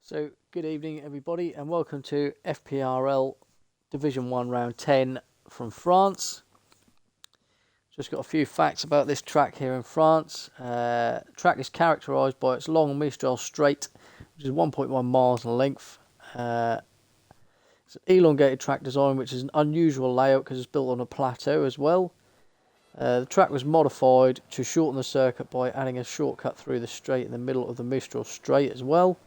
So, good evening, everybody, and welcome to FPRL Division 1 Round 10 from France. Just got a few facts about this track here in France. Track is characterised by its long Mistral straight, which is 1.1 miles in length. It's an elongated track design, which is an unusual layout because it's built on a plateau as well. The track was modified to shorten the circuit by adding a shortcut through the straight in the middle of the Mistral straight as well.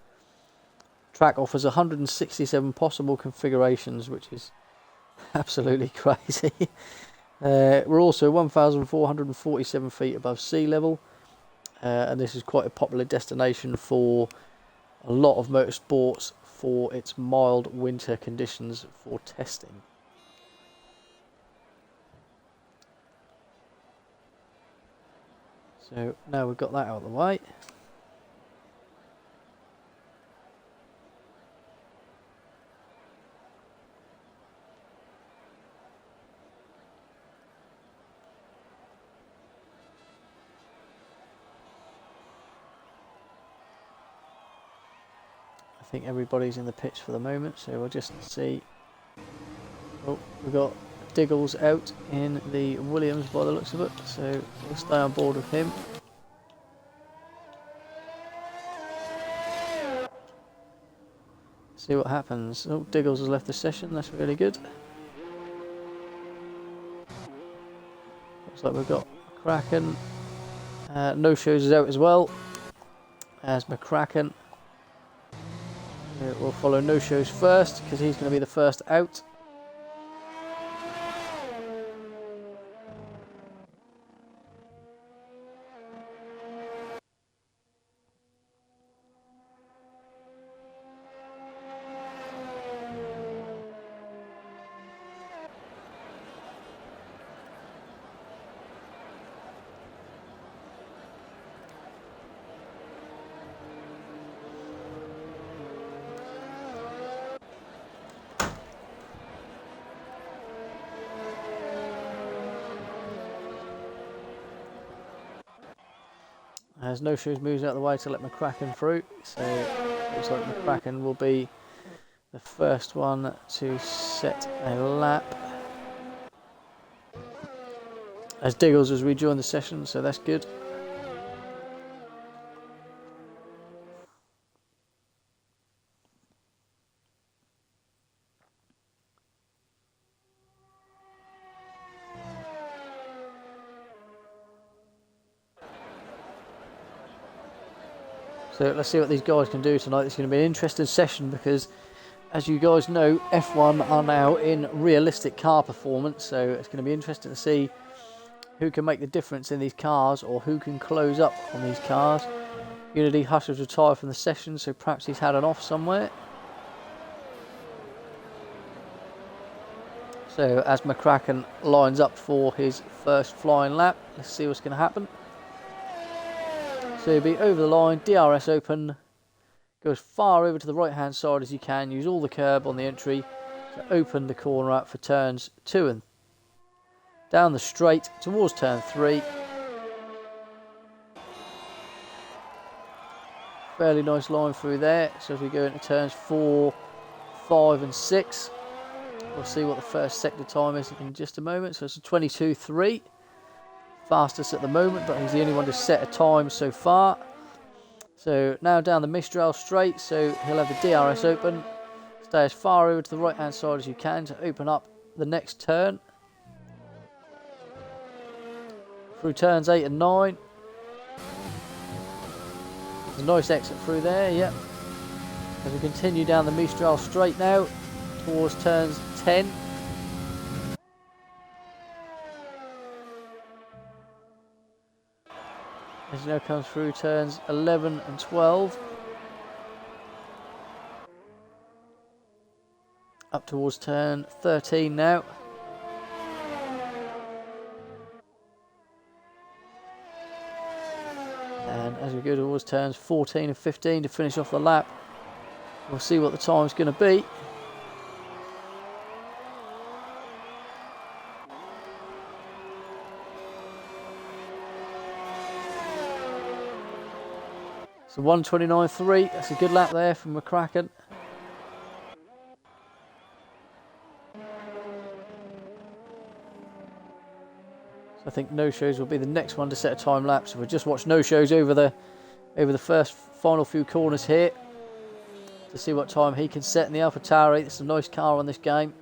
Track offers 167 possible configurations, which is absolutely crazy. We're also 1,447 feet above sea level, and this is quite a popular destination for a lot of motorsports for its mild winter conditions for testing. So now we've got that out of the way. I think everybody's in the pitch for the moment, so we'll just see. Oh, we've got Diggles out in the Williams by the looks of it, so we'll stay on board with him. See what happens. Oh, Diggles has left the session, that's really good. Looks like we've got McCracken. No shows is out as well as McCracken. We'll follow no shows first because he's going to be the first out. As no shoes moves out of the way to let McCracken through, so looks like McCracken will be the first one to set a lap. As Diggles has rejoined the session, so that's good. So let's see what these guys can do tonight. It's going to be an interesting session because, as you guys know, F1 are now in realistic car performance. So it's going to be interesting to see who can make the difference in these cars or who can close up on these cars. Unity Hush has retired from the session, so perhaps he's had an off somewhere. So as McCracken lines up for his first flying lap, let's see what's going to happen. So you'll be over the line, DRS open, go as far over to the right hand side as you can, use all the curb on the entry to open the corner up for turns 2 and down the straight towards turn 3. Fairly nice line through there, so as we go into turns 4, 5 and 6, we'll see what the first sector time is in just a moment. So it's a 22.3. Fastest at the moment, but he's the only one to set a time so far. So now down the Mistral straight, so he'll have the DRS open. Stay as far over to the right hand side as you can to open up the next turn. Through turns 8 and 9. There's a nice exit through there, yep. As we continue down the Mistral straight now, towards turns 10. As he now comes through turns 11 and 12. Up towards turn 13 now. And as we go towards turns 14 and 15 to finish off the lap, we'll see what the time's going to be. So 1:29.3. That's a good lap there from McCracken. So I think no-shows will be the next one to set a time lapse. So we'll just watch no-shows over the first final few corners here to see what time he can set in the AlphaTauri. It's a nice car on this game.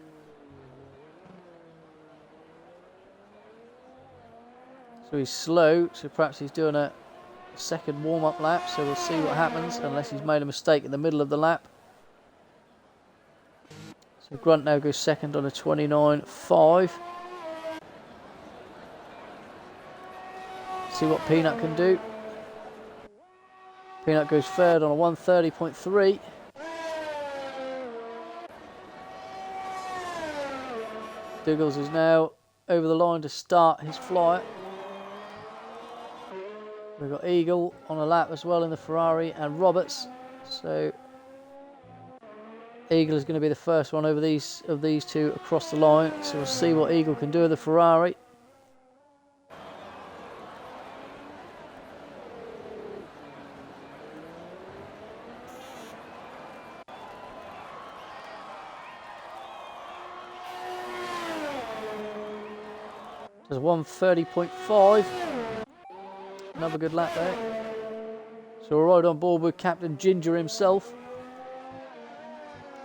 So he's slow, so perhaps he's doing a second warm-up lap, so we'll see what happens, unless he's made a mistake in the middle of the lap. So Grunt now goes second on a 29.5. See what Peanut can do. Peanut goes third on a 1:30.3. Diggles is now over the line to start his flight. We've got Eagle on a lap as well in the Ferrari, and Roberts. So Eagle is going to be the first one over these two across the line. So we'll see what Eagle can do with the Ferrari. There's 1:30.5. Another good lap there. So we're right on board with Captain Ginger himself.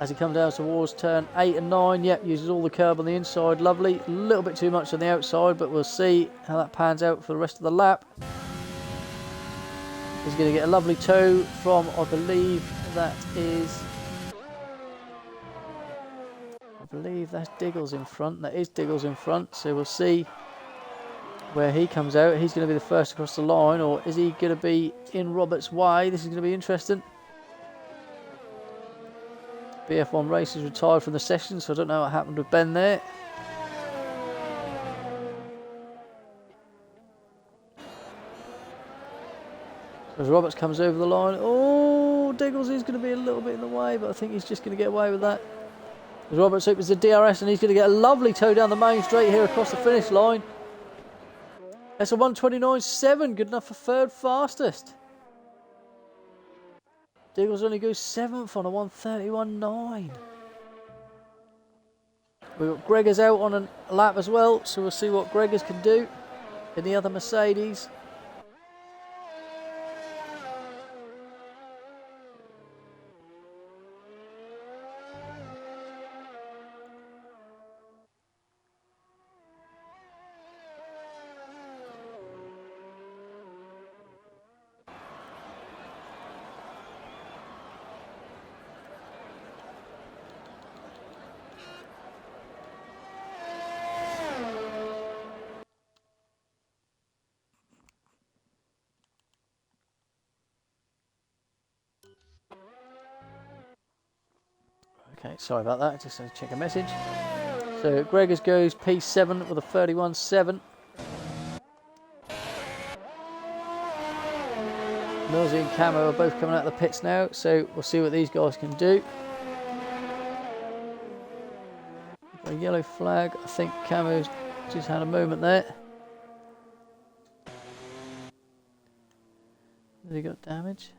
As he comes down towards turn 8 and 9. Yep, uses all the curb on the inside. Lovely. A little bit too much on the outside, but we'll see how that pans out for the rest of the lap. He's going to get a lovely toe from, I believe that is... I believe that's Diggles in front. That is Diggles in front. So we'll see where he comes out. He's going to be the first across the line, or is he going to be in Roberts' way? This is going to be interesting. BF1 race is retired from the session, so I don't know what happened with Ben there. So as Roberts comes over the line, oh, Diggles is going to be a little bit in the way, but I think he's just going to get away with that. As Roberts opens the DRS, and he's going to get a lovely toe down the main straight here across the finish line. That's a 1:29.7, good enough for third fastest. Diggles only goes 7th on a 1:31.9. We've got Gregors out on a lap as well, so we'll see what Gregors can do in the other Mercedes. Okay, sorry about that, just to check a message. So Gregors goes P7 with a 31.7. Millsy and Camo are both coming out of the pits now, so we'll see what these guys can do. A yellow flag, I think Camo's just had a moment there. Has he got damage?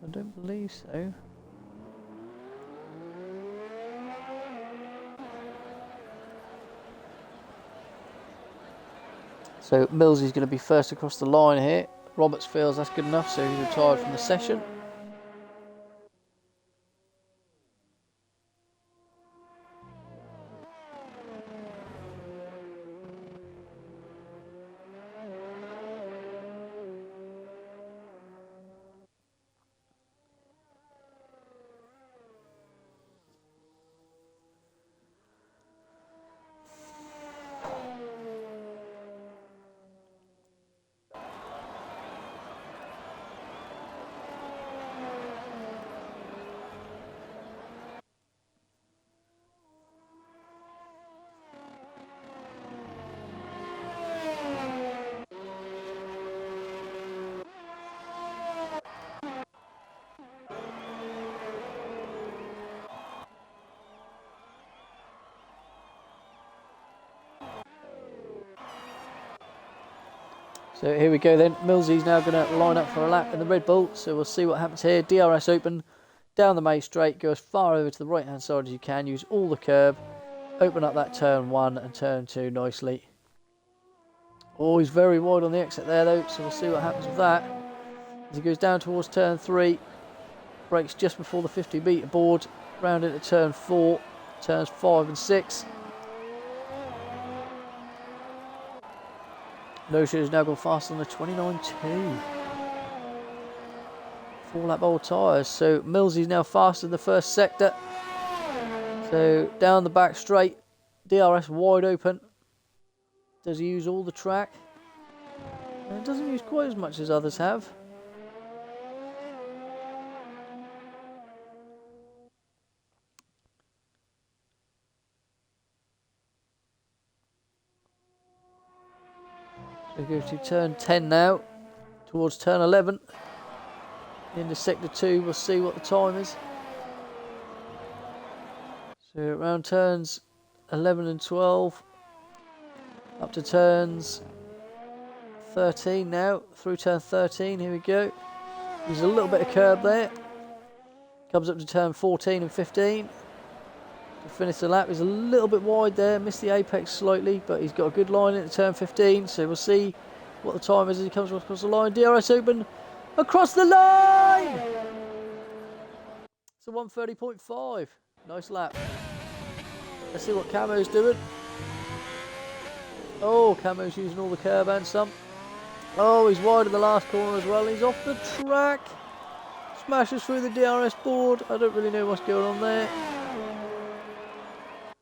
I don't believe so. So Millsy's going to be first across the line here. Roberts feels that's good enough, so he's retired from the session. So here we go then. Millsy's now going to line up for a lap in the Red Bull. So we'll see what happens here. DRS open, down the main straight, go as far over to the right hand side as you can. Use all the curb. Open up that turn 1 and turn 2 nicely. Oh, he's very wide on the exit there though. So we'll see what happens with that. As he goes down towards turn 3. Brakes just before the 50 metre board. Round into turn 4. Turns 5 and 6. No Show's now gone faster than the 29.2. 4-lap old tyres. So Millsy's now faster in the first sector. So down the back straight. DRS wide open. Does he use all the track? And it doesn't use quite as much as others have. So we go to turn 10 now. Towards turn 11. Into sector 2, we'll see what the time is. So around turns 11 and 12. Up to turns 13 now. Through turn 13, here we go. There's a little bit of curb there. Comes up to turn 14 and 15. To finish the lap, he's a little bit wide there. Missed the apex slightly, but he's got a good line into turn 15. So we'll see what the time is as he comes across the line. DRS open. Across the line! It's a 1:30.5. Nice lap. Let's see what Camo's doing. Oh, Camo's using all the curb and some. Oh, he's wide in the last corner as well. He's off the track. Smashes through the DRS board. I don't really know what's going on there.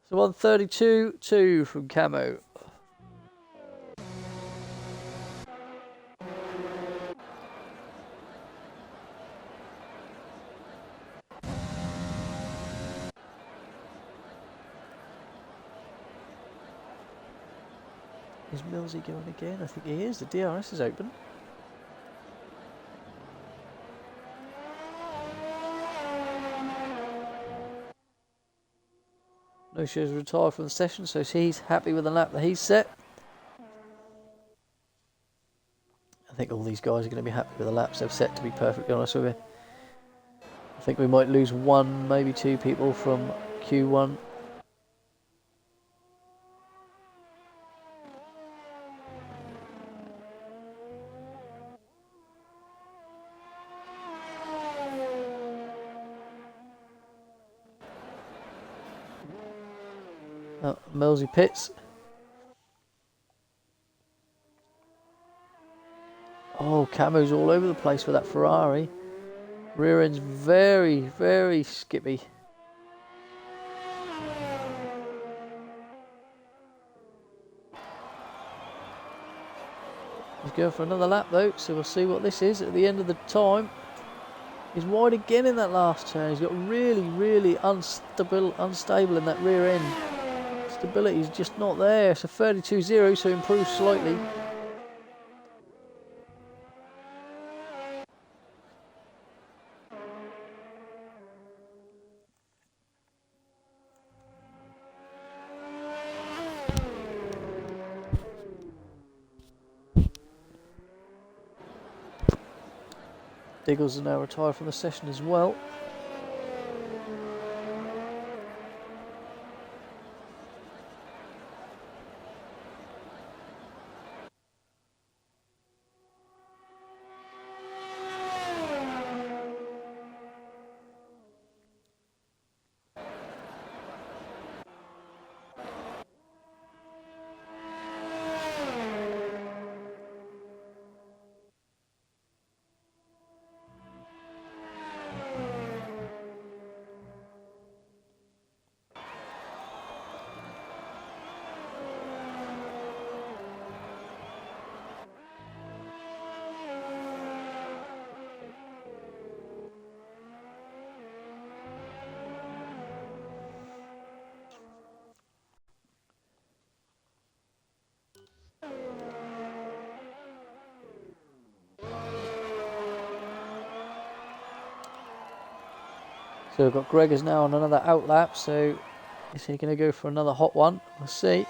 So 1:32.2 from Camo. Is Millsy going again? I think he is. The DRS is open. No Show's retired from the session, so he's happy with the lap that he's set. I think all these guys are going to be happy with the laps they've set, to be perfectly honest with you. I think we might lose 1, maybe 2 people from Q1. Oh, Millsy pits. Oh, Camo's all over the place with that Ferrari. Rear end's very, very skippy. He's going for another lap though, so we'll see what this is at the end of the time. He's wide again in that last turn. He's got really, really unstable in that rear end. Stability is just not there. It's a 32.0, so improves slightly. Diggles is now retired from the session as well. So we've got Gregor's now on another outlap, so is he going to go for another hot one? We'll see.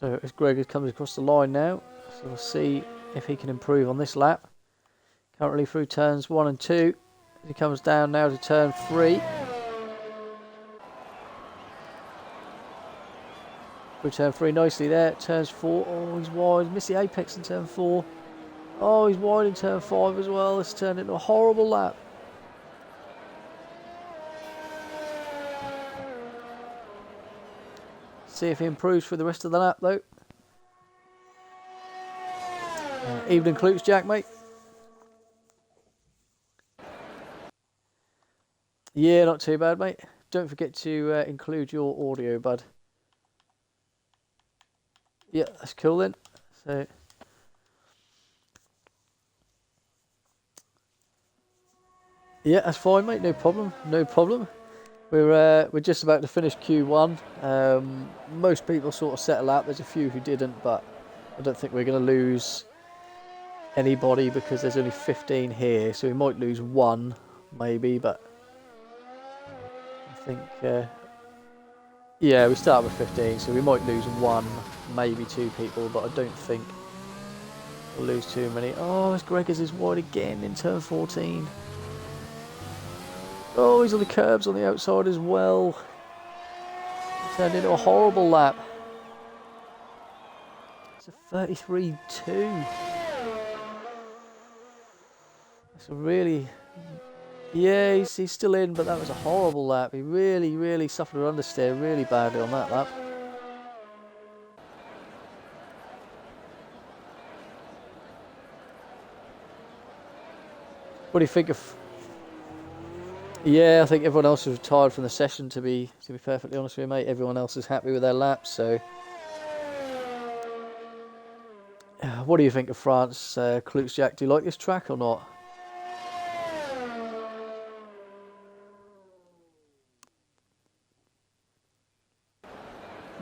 So as Greg comes across the line now, so we'll see if he can improve on this lap. Currently through turns 1 and 2. He comes down now to turn 3. Through turn 3 nicely there. Turns 4. Oh, he's wide. Missed the apex in turn 4. Oh, he's wide in turn 5 as well. It's turned into a horrible lap. See if he improves for the rest of the lap though. Evening Klutz Jack, mate. Yeah, not too bad, mate. Don't forget to include your audio, bud. Yeah, that's cool then. So, yeah, that's fine, mate. No problem. No problem. We're just about to finish Q1. Most people sort of settle out. There's a few who didn't, but I don't think we're going to lose anybody because there's only 15 here. So we might lose one, maybe, but I think yeah, we start with 15, so we might lose one, maybe 2 people, but I don't think we'll lose too many. Oh, Gregors is wide again in turn 14. Oh, he's on the curbs on the outside as well. It turned into a horrible lap. It's a 33-2. It's a really... Yeah, he's still in, but that was a horrible lap. He really suffered an understeer really badly on that lap. What do you think of... Yeah, I think everyone else is retired from the session, to be perfectly honest with you, mate. Everyone else is happy with their laps, so... What do you think of France, Klutz Jack? Do you like this track or not?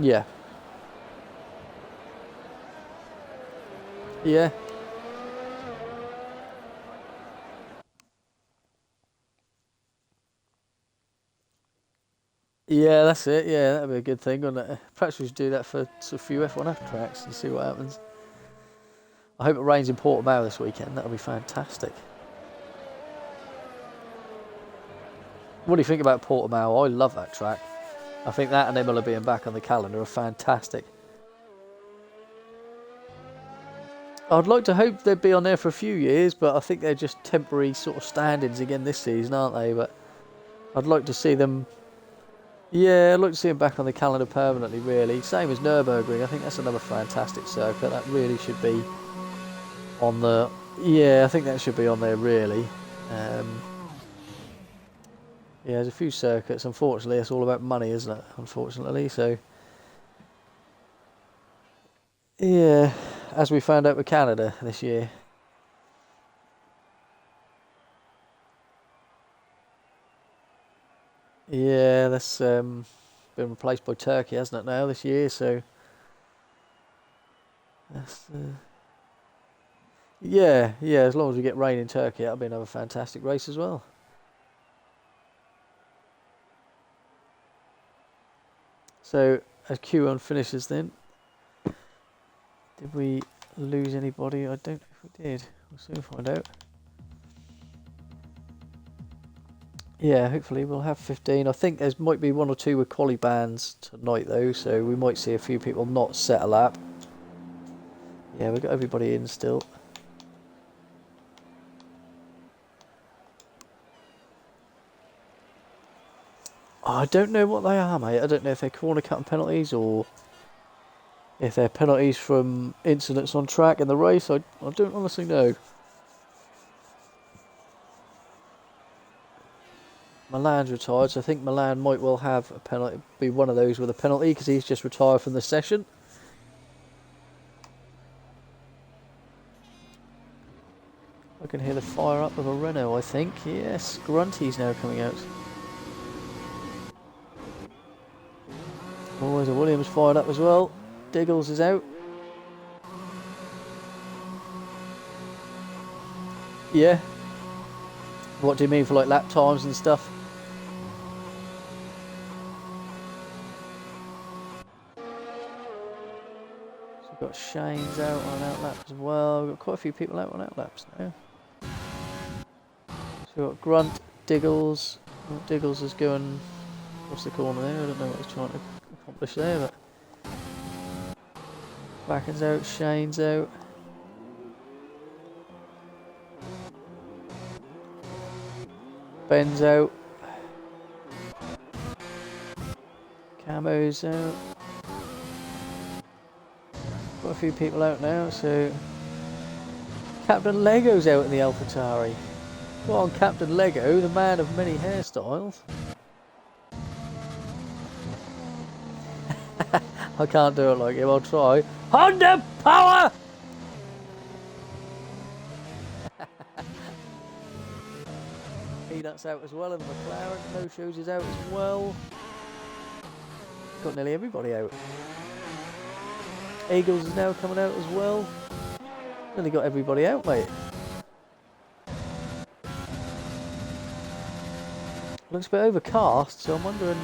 Yeah. Yeah. Yeah, that's it. Yeah, that'd be a good thing, wouldn't it? Perhaps we should do that for a few F1F tracks and see what happens. I hope it rains in Portimao this weekend. That'll be fantastic. What do you think about Portimao? I love that track. I think that and Imola being back on the calendar are fantastic. I'd like to hope they'd be on there for a few years, but I think they're just temporary sort of stand-ins again this season, aren't they? But I'd like to see them... Yeah, I'd like to see them back on the calendar permanently, really. Same as Nürburgring. I think that's another fantastic circuit. That really should be on the... Yeah, I think that should be on there, really. Yeah, there's a few circuits. Unfortunately, it's all about money, isn't it? Unfortunately, so... Yeah, as we found out with Canada this year. Yeah, that's been replaced by Turkey, hasn't it, now this year? So that's yeah, as long as we get rain in Turkey, that'll be another fantastic race as well. So as Q1 finishes, then did we lose anybody? I don't know if we did. We'll soon find out. Yeah, hopefully we'll have 15. I think there might be 1 or 2 with quali bans tonight though, so we might see a few people not set a lap. Yeah, we've got everybody in still. Oh, I don't know what they are, mate. I don't know if they're corner cutting penalties or if they're penalties from incidents on track in the race. I don't honestly know. Milan's retired, so I think Milan might well have a penalty, be one of those with a penalty because he's just retired from the session. I can hear the fire up of a Renault, I think. Yes, Grunty's now coming out. Oh, there's a Williams fired up as well. Diggles is out. Yeah. What do you mean for like lap times and stuff? got Shane's out on an outlap as well. We've got quite a few people out on outlaps now. So we've got Grunt, Diggles. Oh, Diggles is going across the corner there. I don't know what he's trying to accomplish there, but Bracken's out, Shane's out. Ben's out. Camo's out. Got a few people out now, so Captain Lego's out in the AlphaTauri. Go on, Captain Lego, the man of many hairstyles. I can't do it like him, I'll try. Honda power! Peanuts out as well, and McLaren. No Shows is out as well. Got nearly everybody out. Eagles is now coming out as well. Nearly got everybody out, mate. Looks a bit overcast, so I'm wondering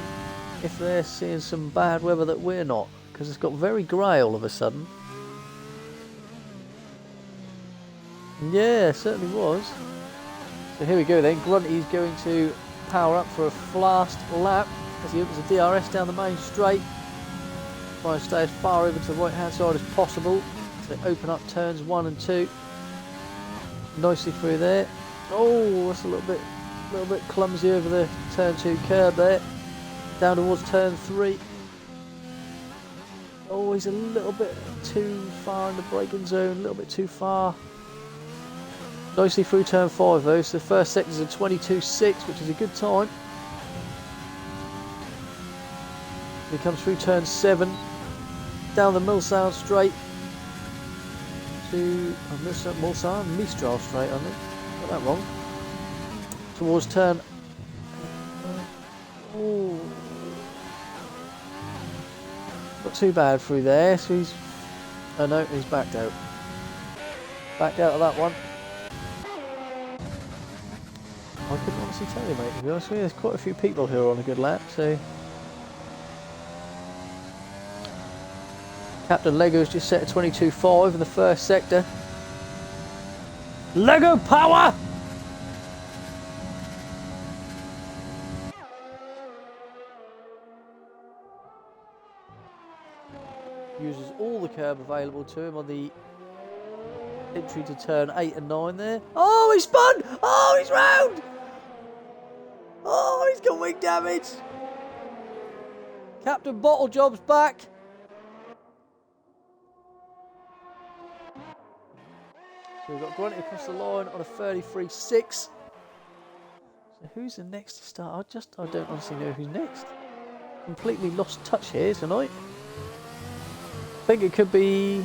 if they're seeing some bad weather that we're not, because it's got very grey all of a sudden. Yeah, it certainly was. So here we go then. Grunty's going to power up for a last lap as he opens the DRS down the main straight. Try and stay as far over to the right hand side as possible. So they open up turns 1 and 2. Nicely through there. Oh, that's a little bit clumsy over the turn 2 curb there. Down towards turn 3. Oh, he's a little bit too far in the braking zone, a little bit too far. Nicely through turn 5 though, so the first sector's a 22.6, which is a good time. He comes through turn 7, down the Milsal straight to Mistral straight, I think. Got that wrong. Towards turn. Oh, not too bad through there. So he's. Oh no, he's backed out. Backed out of that one. I couldn't honestly tell you, mate. To be honest with you, there's quite a few people who are on a good lap. So Captain Lego's just set a 22.5 in the first sector. Lego power! Uses all the curb available to him on the entry to turn 8 and 9 there. Oh, he spun! Oh, he's round! Oh, he's got wing damage! Captain Bottlejob's back. So we've got Grunty across the line on a 33.6. So who's the next to start? I don't honestly know who's next. Completely lost touch here tonight. I think it could be...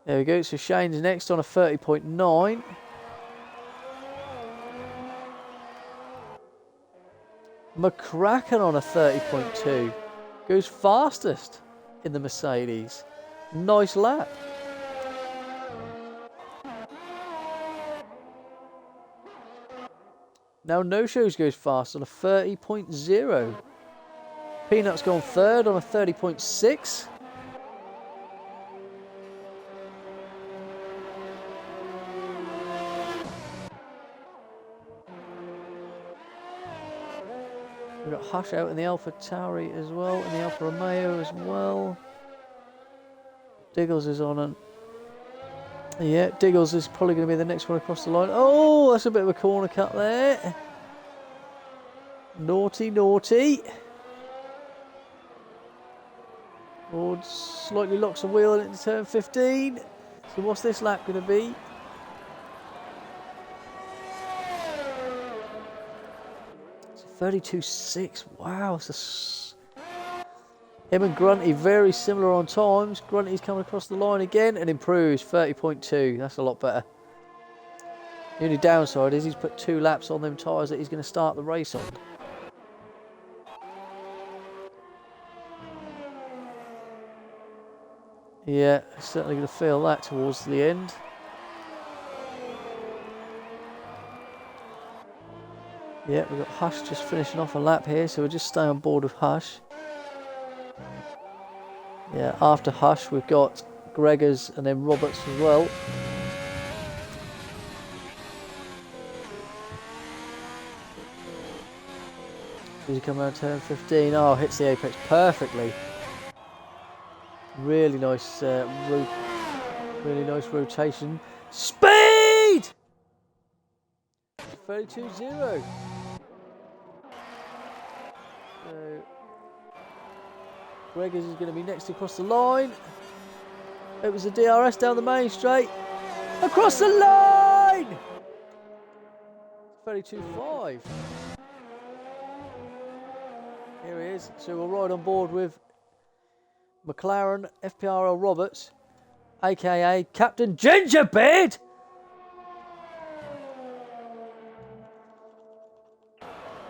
There we go, so Shane's next on a 30.9. McCracken on a 30.2. Goes fastest in the Mercedes. Nice lap. Now No Shows goes fast on a 30.0. Peanut's gone third on a 30.6. We've got Hush out in the AlphaTauri as well, and the Alfa Romeo as well. Diggles is on an... Yeah, Diggles is probably going to be the next one across the line. Oh, that's a bit of a corner cut there. Naughty, naughty. Ford slightly locks the wheel into turn 15. So what's this lap going to be? It's a 32.6. Wow. Him and Grunty very similar on times. Grunty's coming across the line again and improves 30.2. That's a lot better. The only downside is he's put 2 laps on them tyres that he's going to start the race on. Yeah, certainly going to feel that towards the end. Yeah, we've got Hush just finishing off a lap here, so we'll just stay on board with Hush. Yeah, after Hush we've got Gregors and then Roberts as well. Does he come around turn 15? Oh, hits the apex perfectly. Really nice, really nice rotation. Speed! 32.0. So Gregors is going to be next across the line. It was a DRS down the main straight. Across the line! 32.5. Here he is. So we'll ride on board with McLaren FPRL Roberts, aka Captain Gingerbeard.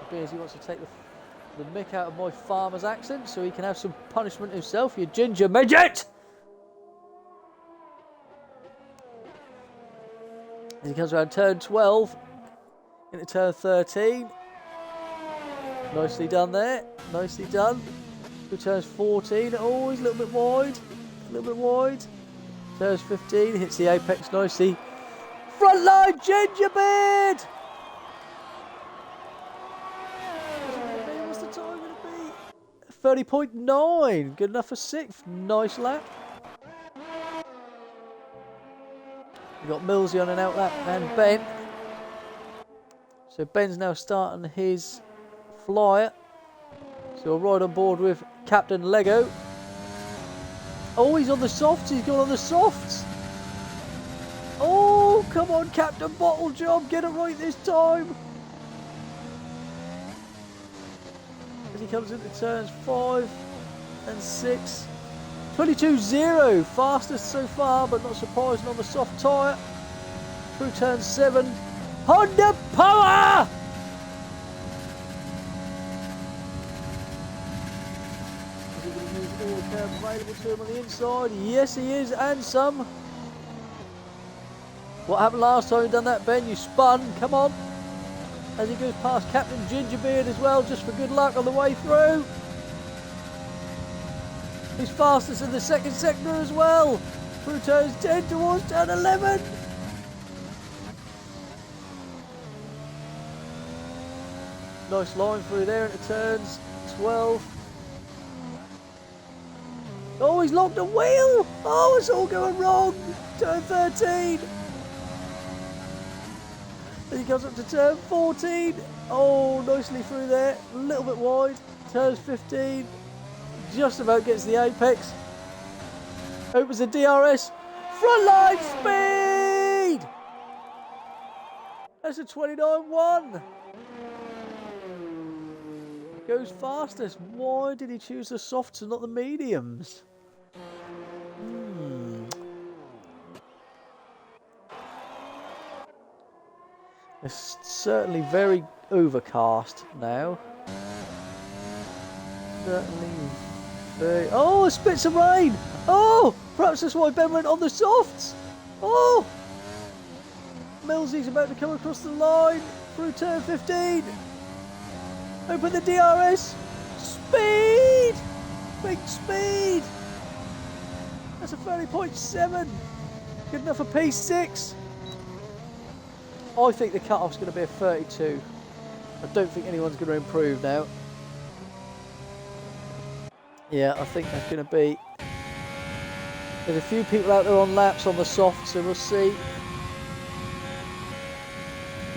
Appears he wants to take the mick out of my farmer's accent so he can have some punishment himself, you ginger midget! As he comes around turn 12 into turn 13. Nicely done there, nicely done. Who turns 14, oh, he's a little bit wide, Turns 15, hits the apex nicely. Front line, Gingerbeard! What's the time going to be? 30.9, good enough for 6th, nice lap. We've got Millsy on an out lap and Ben. So Ben's now starting his flyer. So we'll ride on board with Captain Lego. Oh, he's on the softs. He's gone on the softs. Oh, come on, Captain Bottle Job. Get it right this time. As he comes into turns 5 and 6. 22.0. Fastest so far, but not surprising on the soft tyre. Through turn 7. Honda Power! All the curb available to him on the inside. Yes, he is, and some. What happened last time you done that, Ben? You spun. Come on. As he goes past Captain Gingerbeard as well, just for good luck on the way through. He's fastest in the second sector as well. Through turns 10 towards turn 11. Nice line through there into turns 12. Oh, he's locked a wheel! Oh, it's all going wrong! Turn 13! Then he comes up to turn 14. Oh, nicely through there. A little bit wide. Turns 15. Just about gets the apex. Opens the DRS. Front line speed! That's a 29.1. Goes fastest. Why did he choose the softs and not the mediums? It's certainly very overcast now. Certainly very... Oh, spits of rain! Oh! Perhaps that's why Ben went on the softs! Oh! Millsy's about to come across the line through turn 15. Open the DRS. Speed! Big speed! That's a 30.7. Good enough for P6. I think the cut-off's going to be a 32. I don't think anyone's going to improve now. Yeah, I think that's going to be... There's a few people out there on laps on the soft, so we'll see.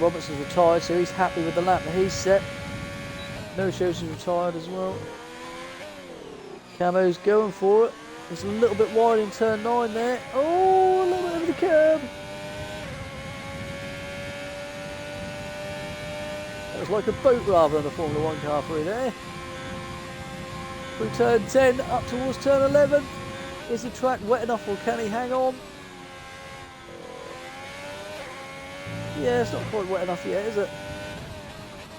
Robertson's retired, so he's happy with the lap that he's set. No shows is retired as well. Camo's going for it. He's a little bit wide in turn 9 there. Oh, a little bit over the curb. That was like a boat rather than a Formula 1 car through there. Through turn 10 up towards turn 11. Is the track wet enough or can he hang on? Yeah, it's not quite wet enough yet, is it?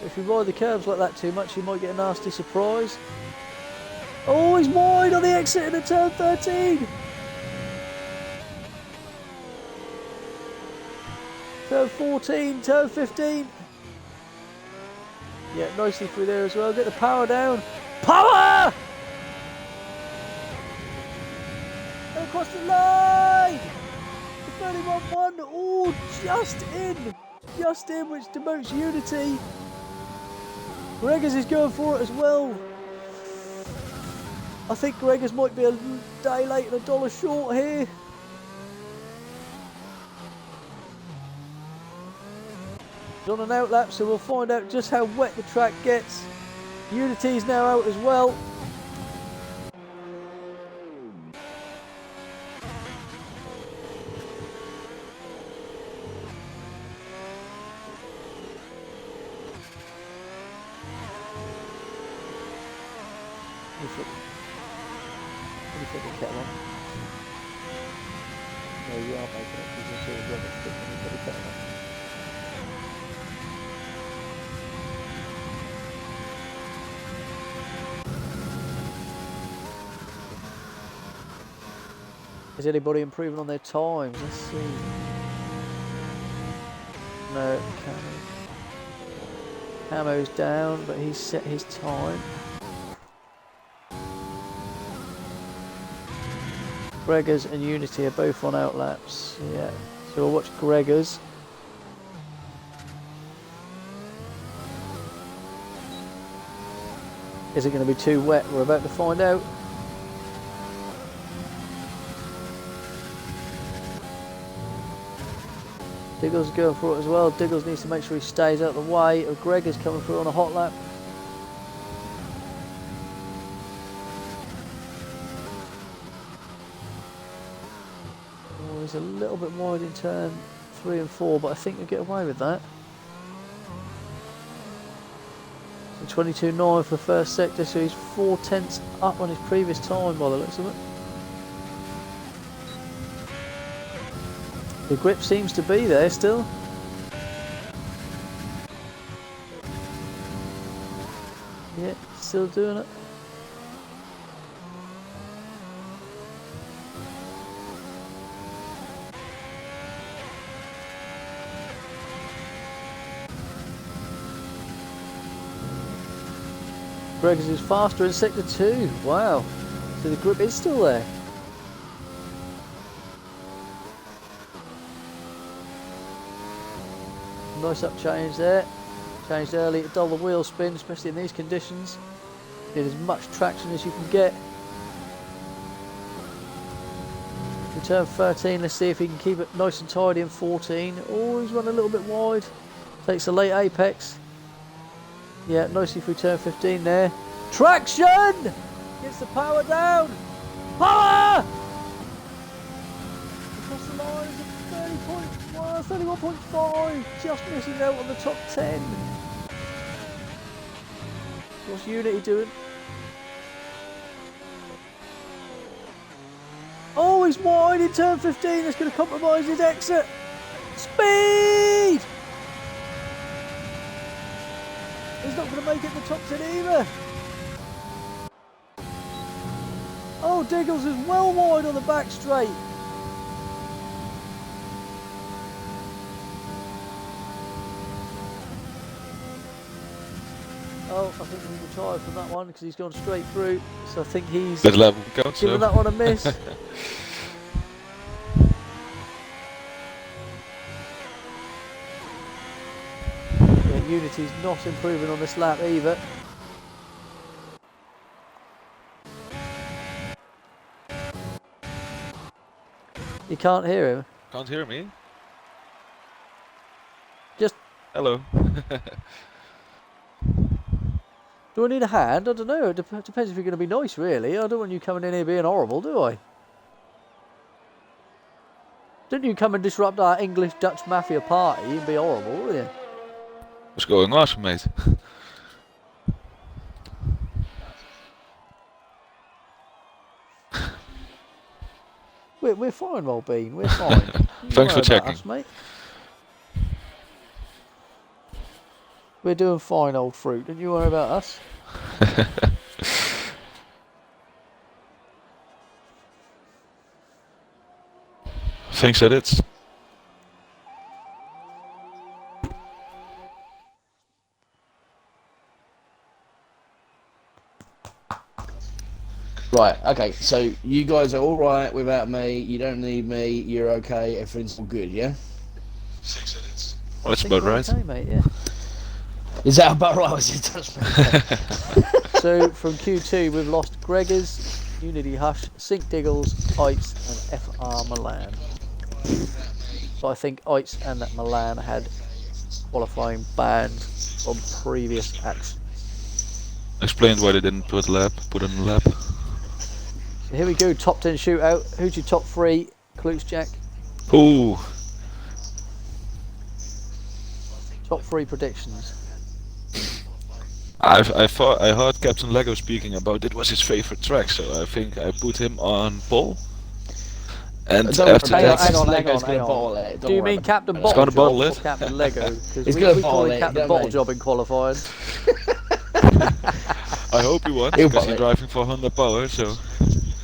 If you ride the curbs like that too much, you might get a nasty surprise. Oh, he's wide on the exit into turn 13. Turn 14, turn 15. Yeah, nicely through there as well. Get the power down. Power! across the line. The 31-1, oh, just in, which demotes unity. Gregors is going for it as well. I think Gregors might be a day late and a dollar short here. He's on an outlap, so we'll find out just how wet the track gets. Unity's now out as well. Let me put the kettle on. No, you are making it because you're sort of rubbish, but let me put the kettle on. Is anybody improving on their times? Let's see. No, Camo's down, but he's set his time. Gregors and Unity are both on outlaps. Yeah, so we'll watch Gregors. Is it going to be too wet? We're about to find out. Diggle's going for it as well. Diggles needs to make sure he stays out of the way of Gregors coming through on a hot lap. Oh, he's a little bit wide in turn 3 and 4, but I think he'll get away with that. So 22.9 for the first sector, so he's 4/10 up on his previous time by the looks of it. The grip seems to be there still. Yeah, still doing it. Gregors is faster in sector 2. Wow. So the grip is still there. Nice up change there. Changed early to dull the wheel spin, especially in these conditions. Need as much traction as you can get. Return 13, let's see if he can keep it nice and tidy in 14. Oh, he's run a little bit wide. Takes a late apex. Yeah, nicely for return 15 there. Traction! Gets the power down. Power! Across the line is a 31.5, just missing out on the top 10. What's Unity doing? Oh, he's wide in turn 15, that's going to compromise his exit. Speed! He's not going to make it the top 10 either. Oh, Diggles is well wide on the back straight. Oh, I think he's retired from that one because he's gone straight through. So I think he's giving that one a miss. Yeah, Unity's not improving on this lap either. You can't hear him. Can't hear me? Just... Hello. Do I need a hand? I don't know. It depends if you're going to be nice, really. I don't want you coming in here being horrible, do I? Didn't you come and disrupt our English-Dutch mafia party and be horrible, will you? What's going on, mate? We're fine, Roll Bean. We're fine. Thanks for checking. Us, mate. We're doing fine, old fruit. Don't you worry about us. Thanks, edits. Right, okay, so you guys are alright without me, you don't need me, you're okay, everything's all good, yeah? I That's think about we're right. okay, mate. Yeah. Is that about right? Was it touch me? So from Q2, we've lost Gregors, Unity Hush, Sync Diggles, Oits, and FR Milan. But I think Oits and Milan had qualifying bans from previous actions. Explained why they didn't put on the lap. So here we go, top 10 shootout. Who's your top 3? Clues, Jack. Ooh, Top 3 predictions. I heard Captain Lego speaking about it was his favorite track, so I think I put him on pole. And Don't after worry, that, hang on. Lego's gonna bottle it. Do you mean Captain It's Bottle gonna bottle Job or it. Captain Lego? Because He's we gonna call bottle him it, Captain don't Bottle we? Job in qualifying. I hope he won, He'll because bottle he's it. driving for Honda Power, so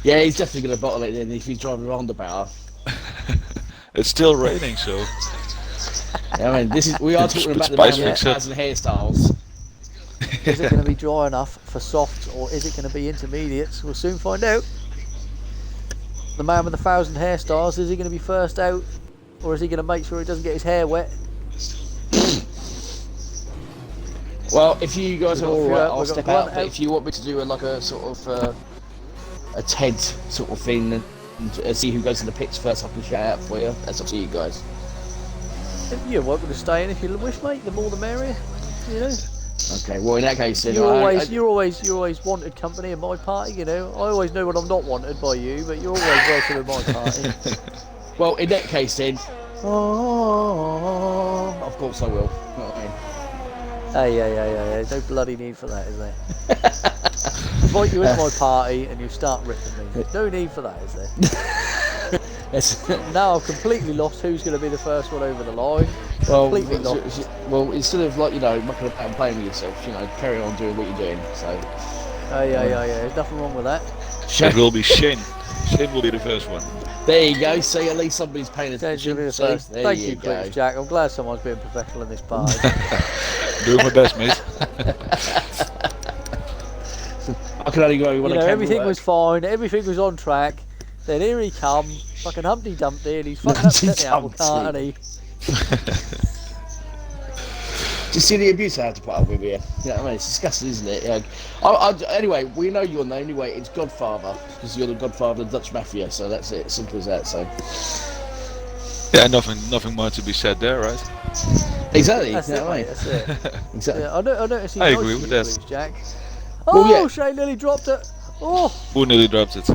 Yeah, he's definitely gonna bottle it then if he's driving a Honda Power. it's still raining, so Yeah, I mean, we are It's talking about the spice man with mixer. 1,000 hairstyles. Is it going to be dry enough for softs or is it going to be intermediates? We'll soon find out. The man with 1,000 hairstyles, is he going to be first out or is he going to make sure he doesn't get his hair wet? Well, if you guys are alright, I'll we've got step Blunt out. But if you want me to do like a sort of a TED sort of thing and see who goes in the pits first, I can shout out for you. That's up to you guys. You're welcome to stay in if you wish, mate. The more the merrier. You know. Okay. Well, in that case, then You're always wanted company in my party. You know. I always know when I'm not wanted by you, but you're always welcome in my party. well, in that case, then. Oh, of course I will. You know what I mean? Hey, yeah. There's no bloody need for that, is there? Invite you into my party and you start ripping me. No need for that, is there? Yes. Now I've completely lost who's going to be the first one over the line. Completely lost. Well, instead of like mucking about and playing with yourself, carry on doing what you're doing. So. Yeah. There's nothing wrong with that. it will be Shane. Shane will be the first one. There you go. See, at least somebody's paying attention. Thank you, Clips, Jack. I'm glad someone's being professional in this party. Doing my best, mate. I can only go when everything was fine. Everything was on track. Then here he comes, fucking Humpty Dumpty, and he's fucking upset the apple cart, and he. Do you see the abuse I have to put up with here? You know what I mean? It's disgusting, isn't it? Yeah. Anyway, we know your name anyway. It's Godfather because you're the Godfather of the Dutch Mafia. So that's it. Simple as that. So. Yeah, nothing more to be said there, right? Exactly. That's it, mate. That's it. Exactly. Yeah, I noticed I agree with that. Jack. Well, yeah. Shane nearly dropped it. Oh, Who nearly dropped it?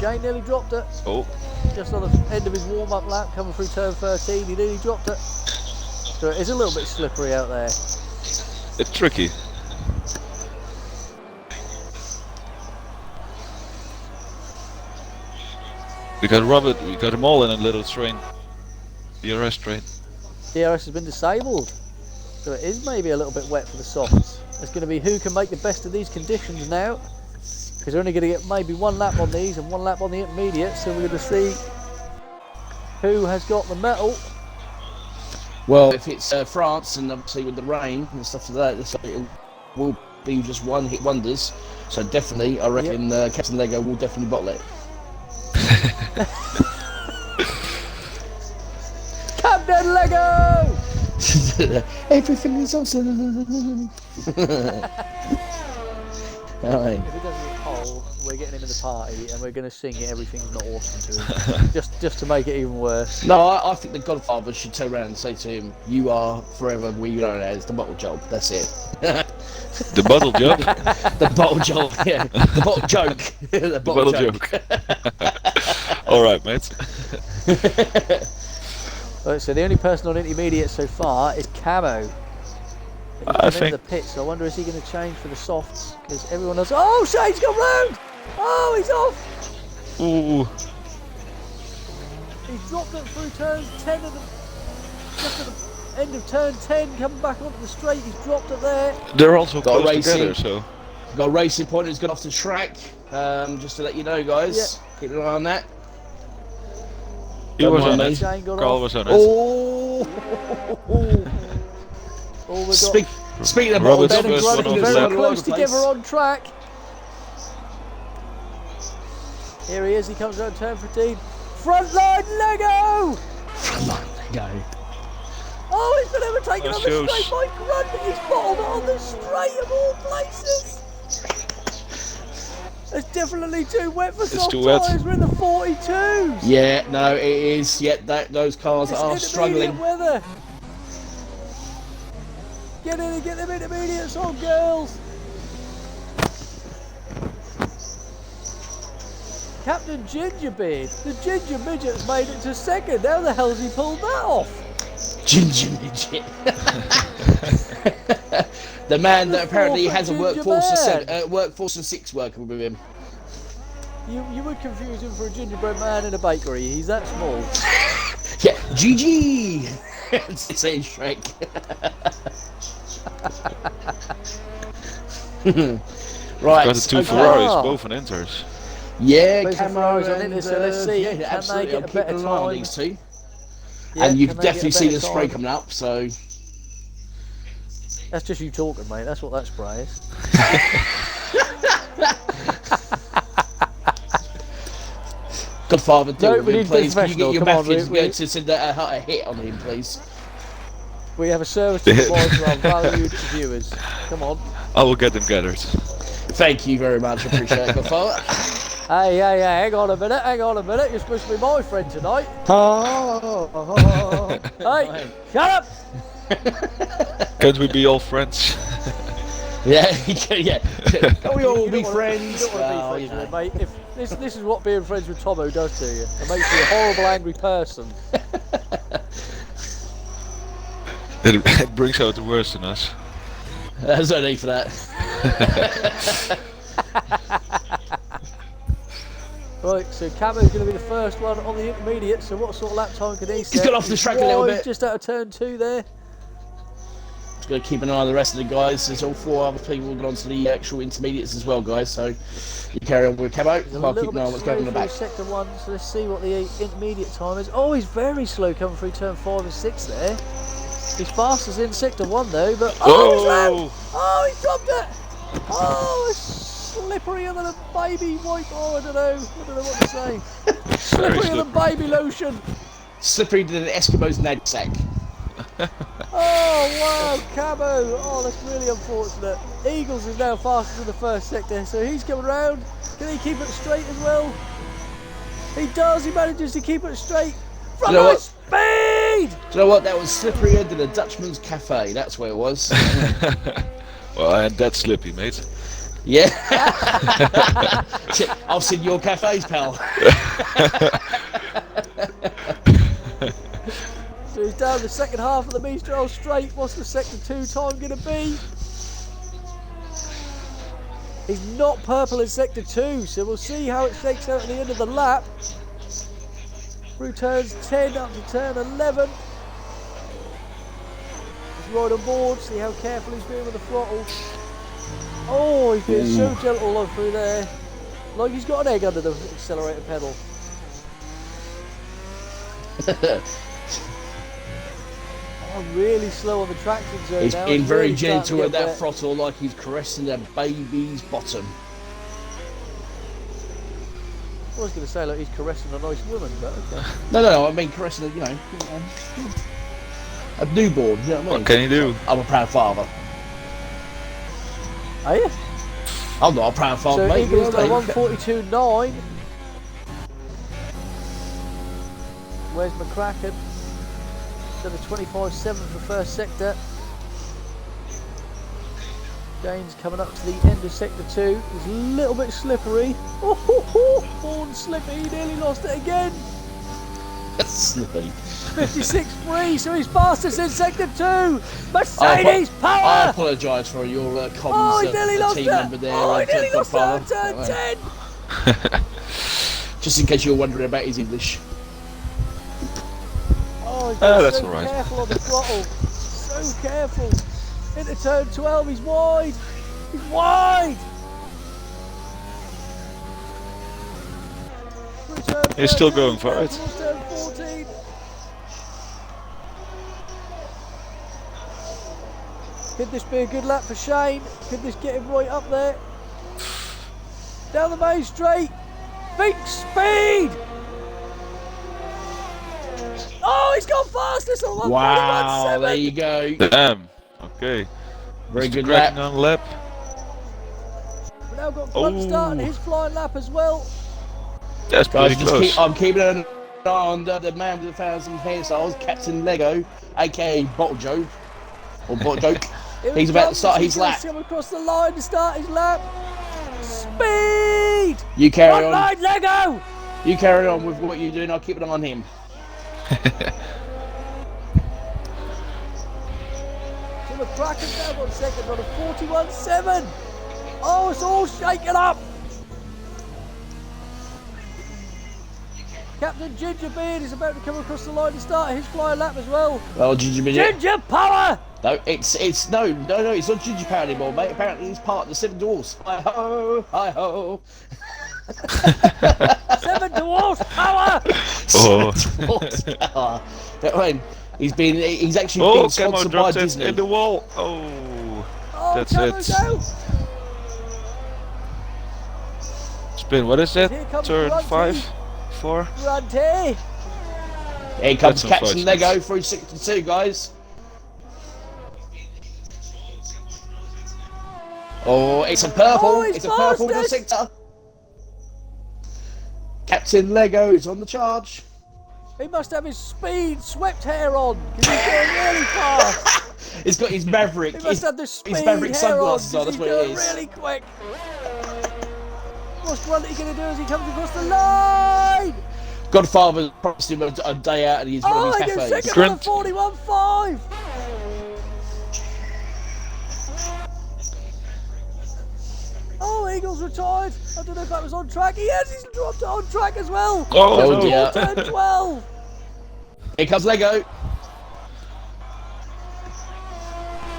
Shane nearly dropped it. Oh, Just on the end of his warm-up lap, coming through turn 13, he nearly dropped it. So it is a little bit slippery out there. it's tricky. We got them all in a little train. DRS train. DRS has been disabled. So it is maybe a little bit wet for the softs. It's going to be who can make the best of these conditions now. Because they're only going to get maybe one lap on these and one lap on the intermediate. So we're going to see who has got the medal. Well, if it's France and obviously with the rain and stuff like that, it will be just one-hit wonders. So definitely, I reckon Captain Lego will definitely bottle it. Captain Lego! Everything is awesome. Alright. If it doesn't get cold, we're getting him in the party and we're going to sing it, everything's not awesome to him. just to make it even worse. No, I think the Godfather should turn around and say to him, "You are forever we know as the bottle job." That's it. The bottle job? The bottle job, yeah. The bottle joke. The bottle joke. Alright, mate. Right, so the only person on intermediate so far is Camo. I In think the pits, so I wonder is he going to change for the softs? Because everyone else. Oh, Shane's gone round! Oh, he's off! ooh, He's dropped it through turn 10 of the. Just at the end of turn 10, coming back onto the straight, he's dropped it there. they're also Got close racing. together, so Got a racing point who's gone off the track. Just to let you know, guys. Keep an eye on that. he Don't was mind on me. it. Shane got Carl off. was on it. Oh! Oh, we got Speaking of Robert's bottles, first one running on the very lap. close together on track. Here he is, he comes around turn 15. Frontline Lego! Frontline Lego. Oh, he's been overtaken That on the shows. straight by Grunt. He's bottled on the straight of all places. It's definitely too wet for soft too wet. tyres. We're in the 42s. Yeah, no, it is. Yeah, those cars It's are intermediate struggling. weather. Get in and get them intermediates on, girls. Captain Gingerbeard, the ginger midget's made it to second. How the hell's he pulled that off? Ginger midget. The man that apparently has a workforce of 6 working with him. You would confuse him for a gingerbread man in a bakery. He's that small. Yeah, GG. It's saying Shrek. Right. Got the 2 okay. Ferraris, Ah. both on Inters. Yeah, Both Camo Ferraris on and, Inter, so let's see, yeah, can they absolutely. get I'm a better keeping an eye on time? these two. Yeah, And you can can they definitely get a see better the spray time? coming up, so... That's just you talking, mate. That's what that spray is. Godfather, deal No, with we him, need please. Can you professional. get your Come on, Matthews we- to send a hit on him, please? We have a service to provide to our valued viewers. Come on. I will get them gathered. Thank you very much. I appreciate it, Godfather. Hey, hang on a minute, You're supposed to be my friend tonight. Hey, shut up! Can't we be all friends? Yeah, yeah. Can we all You be don't wanna- friends? You don't want to Well, be you friends with know. him, mate. If this is what being friends with Tomo does to you. It makes you a horrible, angry person. It brings out the worst in us. There's no need for that. Right, so Camo's going to be the first one on the intermediate. So what sort of lap time can he set? He's got off the track a little wide, bit. Just out of turn 2 there. Just got to keep an eye on the rest of the guys. There's all 4 other people going on to the actual intermediates as well, guys. So you carry on with Camo. He's a I'll little keep an eye on bit what's slow going on in the through back. sector 1, so let's see what the intermediate time is. Oh, he's very slow coming through turn 5 and 6 there. He's fastest in sector 1 though, but he's round! Oh, he dropped it! Oh, it's slipperier than a baby wipe. Oh, I don't know what to say. Slipperier than baby lotion. Slippery to the Eskimo's knapsack. Oh wow, Camo! Oh, that's really unfortunate. Eagles is now fastest in the first sector, so he's coming round. Can he keep it straight as well? He does. He manages to keep it straight. From You know high what? speed. Do you know what? That was slipperier than a Dutchman's cafe. That's where it was. Well, I ain't that slippy, mate. Yeah. Shit, I've seen your cafes, pal. So he's down the second half of the Mistral straight. What's the sector 2 time going to be? He's not purple in sector 2, so we'll see how it shakes out at the end of the lap. Through turns 10 up to turn 11. He's right on board, see how careful he's being with the throttle. Oh, he's being so gentle on through there. Like he's got an egg under the accelerator pedal. Oh, really slow on the traction zone He's now. being It's very really starting to gentle with get that wet. throttle, like he's caressing a baby's bottom. I was going to say like he's caressing a nice woman, but okay. No, I mean caressing a, a newborn, you know what I mean? What can you do? I'm a proud father. Are you? I'm not a proud father, So mate. Eagles you know done what I mean? 142.9. Where's McCracken? Done a 25.7 for first sector. James coming up to the end of sector 2. He's a little bit slippery. Born slippy, he nearly lost it again. Slippy. 56.3, so he's fastest in sector 2. Mercedes I power! apologise for your Oh, comms he nearly lost team it! member there. Oh, he nearly lost it on Godfather. turn 10! Just in case you're wondering about his English. Oh, he's That's so all right. careful on the throttle. So careful. Into turn 12, he's wide. He's wide. Through turn He's still 13, going for it. towards turn 14. Could this be a good lap for Shane? Could this get him right up there? Down the main straight. Big speed! Oh, he's gone fastest on 141.7! Wow, there you go. Damn. Okay. Very Mr. good Kraken lap. on lap. We've now got Grunt starting his flying lap as well. That's Guys, pretty close. I'm keeping an eye on the man with 1,000 hairstyles, Captain Lego, aka Bottle Joke. Or Bottle Joke. He's about to start his lap. He's coming across the line to start his lap. Speed! You carry Front on. line, Lego! You carry on with what you're doing. I'll keep an eye on him. So McCracken's now got second on a 41.7. Oh, it's all shaken up. Captain Gingerbeard is about to come across the line to start his flying lap as well. Oh, Ginger Power! No, it's not Ginger Power anymore, mate. Apparently he's part of the Seven Dwarfs. Hi ho, hi ho. Seven Dwarfs Power! Oh. Dwarfs Power. I mean, he's actually been Camo sponsored by dropped it Disney. in the wall. Oh. Oh, That's Camo it. go! Spin, what is that? Here comes Turn Grunty. 5? 4? Grunty! Here comes That's Captain unfortunate. Lego through 62, guys. Oh, it's a purple. Oh, he's it's a purple in the fastest. sector. Captain Lego is on the charge. He must have his speed swept hair on, because he's going really fast. He's got his Maverick. He must have the speed his Maverick hair sunglasses on, on. That's 'cause what he's it going is. really quick. What's Grunty going to do as he comes across the line? Godfather promised him a day out, and he's one Oh, of he his gets cafes. second on a 41.5. Oh, Eagles retired. I don't know if that was on track. He is, he's dropped it on track as well. Oh, no. dear. Turn 12. Here comes Lego.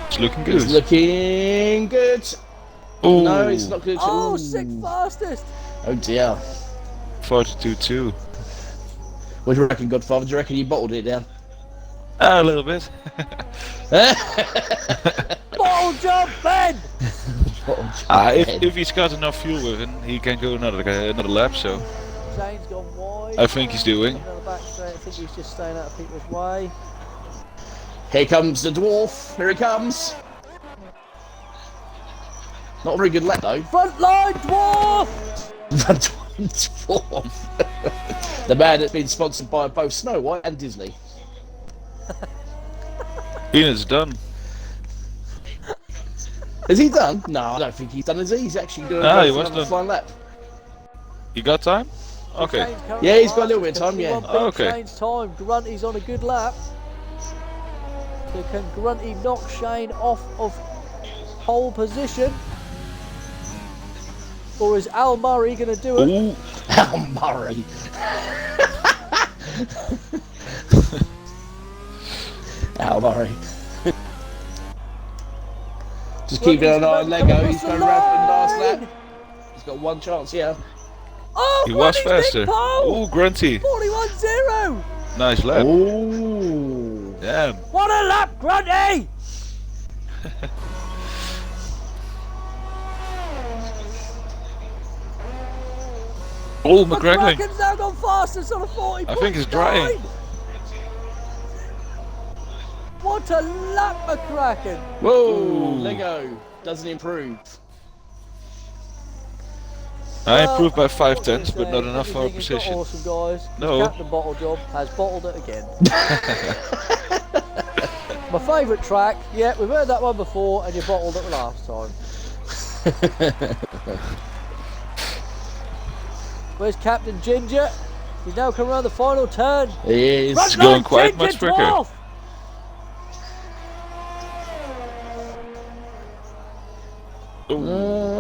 It's looking It's good. looking good. Oh, No, it's not good. Oh, Ooh. sixth fastest. Oh dear. 42-2. What do you reckon, Godfather? Do you reckon you bottled it down? A little bit. Bottle jump, Ben. If he's got enough fuel with him, he can go another lap. So Shane's gone wide. I think he's doing. Another back straight. I think he's just staying out of people's way. Here comes the dwarf. Here he comes. Not a very good lap though. Front line, dwarf. Dwarf. The man that's been sponsored by both Snow White and Disney. Ian's done. Is he done? No, I don't think he's done. Is he? He's actually doing Ah, he was another done. flying lap. You got time? Okay. Shane's currently Yeah, he's got a little bit of fastest, time, yeah. he won't beat Okay. Shane's time. Grunty's on a good lap. So can Grunty knock Shane off of pole position? Or is Al Murray going to do it? Ooh. Al Murray. Al Murray. Just keep an eye on Lego. He's going round for the last lap. He's got one chance here. Oh, He was Grunty's faster. big pole! Ooh, Grunty. 41.0! Nice lap. Ooh. Damn. What a lap, Grunty! Oh, McGregor. McCracken's now gone fastest on a 40. I think he's drying. What a lap, McCracken! Whoa. Ooh. Lego doesn't improve. I improved by Well, 5 what can tenths, I but say? not enough for our Everything is not position. awesome, guys. No. Captain Bottle Job has bottled it again. My favourite track. Yeah, we've heard that one before, and you bottled it last time. Where's Captain Ginger? He's now coming around the final turn. He is. Front It's going line, quite Ginger much quicker. Dwarf! Ooh.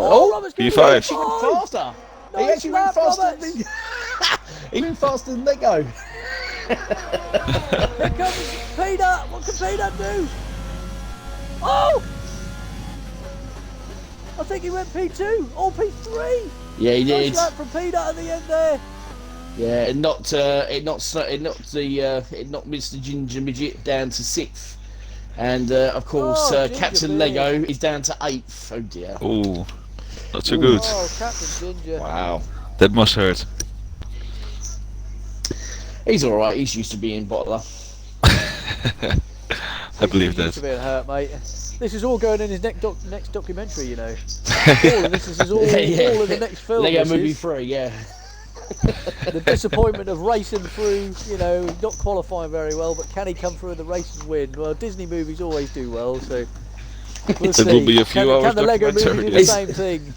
Oh, Robert's P5. gonna he be actually went fine. faster. He Nice actually went lap, faster Roberts. than he went faster than Lego. Here comes Peanut. What can Peanut do? Oh! I think he went P2 or P3. Yeah, he Nice did. lap from Peanut at the end there. Yeah, it knocked Mr. Ginger Midget down to 6th, and of course Oh, Ginger Captain Beard. Lego is down to 8th. Oh dear. Ooh. Not so good. Oh, Captain Ginger. Wow. That must hurt. He's all right. He's used to being bottler. I believe He's used to that. being hurt, mate. This is all going in his next documentary, you know. All of this is all in the next film. Lego this Movie is. 3, yeah. The disappointment of racing through, you know, not qualifying very well, but can he come through in the race and win? Well, Disney movies always do well, so we'll see. It will be a few hours Can the Lego movie documentary, do the yes. same thing?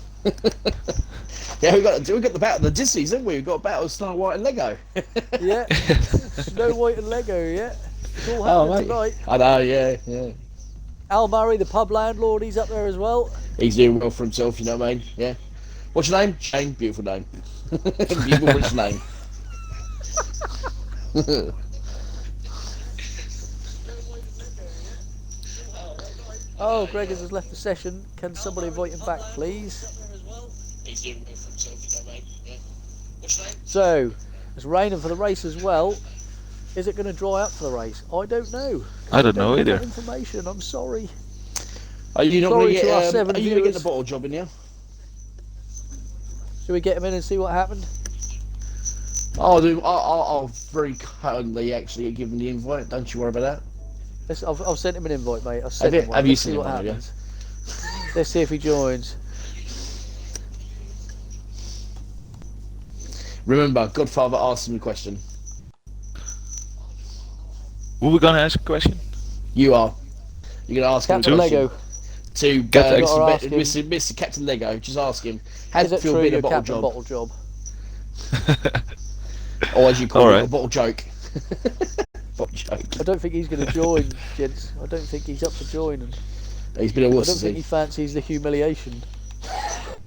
Yeah, we got the battle of the Disneys, haven't we? We've got a battle of Snow White and Lego. Yeah. Snow White and Lego, yeah. It's all happening tonight. I know, yeah. Al Murray, the pub landlord, he's up there as well. He's doing well for himself, you know what I mean? Yeah. What's your name? Shane. Beautiful name. Beautiful rich name. Oh, Gregor has left the session. Can somebody invite him back, please? So, it's raining for the race as well. Is it going to dry up for the race? I don't know. I don't know have either. that information. I'm sorry. Are you not Sorry going to our to 7 get the viewers. bottle job in here? Shall we get him in and see what happened? I'll very kindly actually give him the invite. Don't you worry about that. I've sent him an invite, mate. I've sent him one. Have you Let's seen see what him one, have you? happens. Let's see if he joins. Remember, Godfather asked him a question. Were we gonna ask a question? You are. You're going to ask Captain him a question. Lego. To Captain- Mr. Captain Lego, just ask him. How Is does it it feel true being you're a bottle Captain job? Bottle Job? Or as you call All it, right. a bottle joke. Bottle joke. I don't think he's going to join, gents. I don't think he's up for joining. He's been a I wuss, don't has think he he? fancies the humiliation.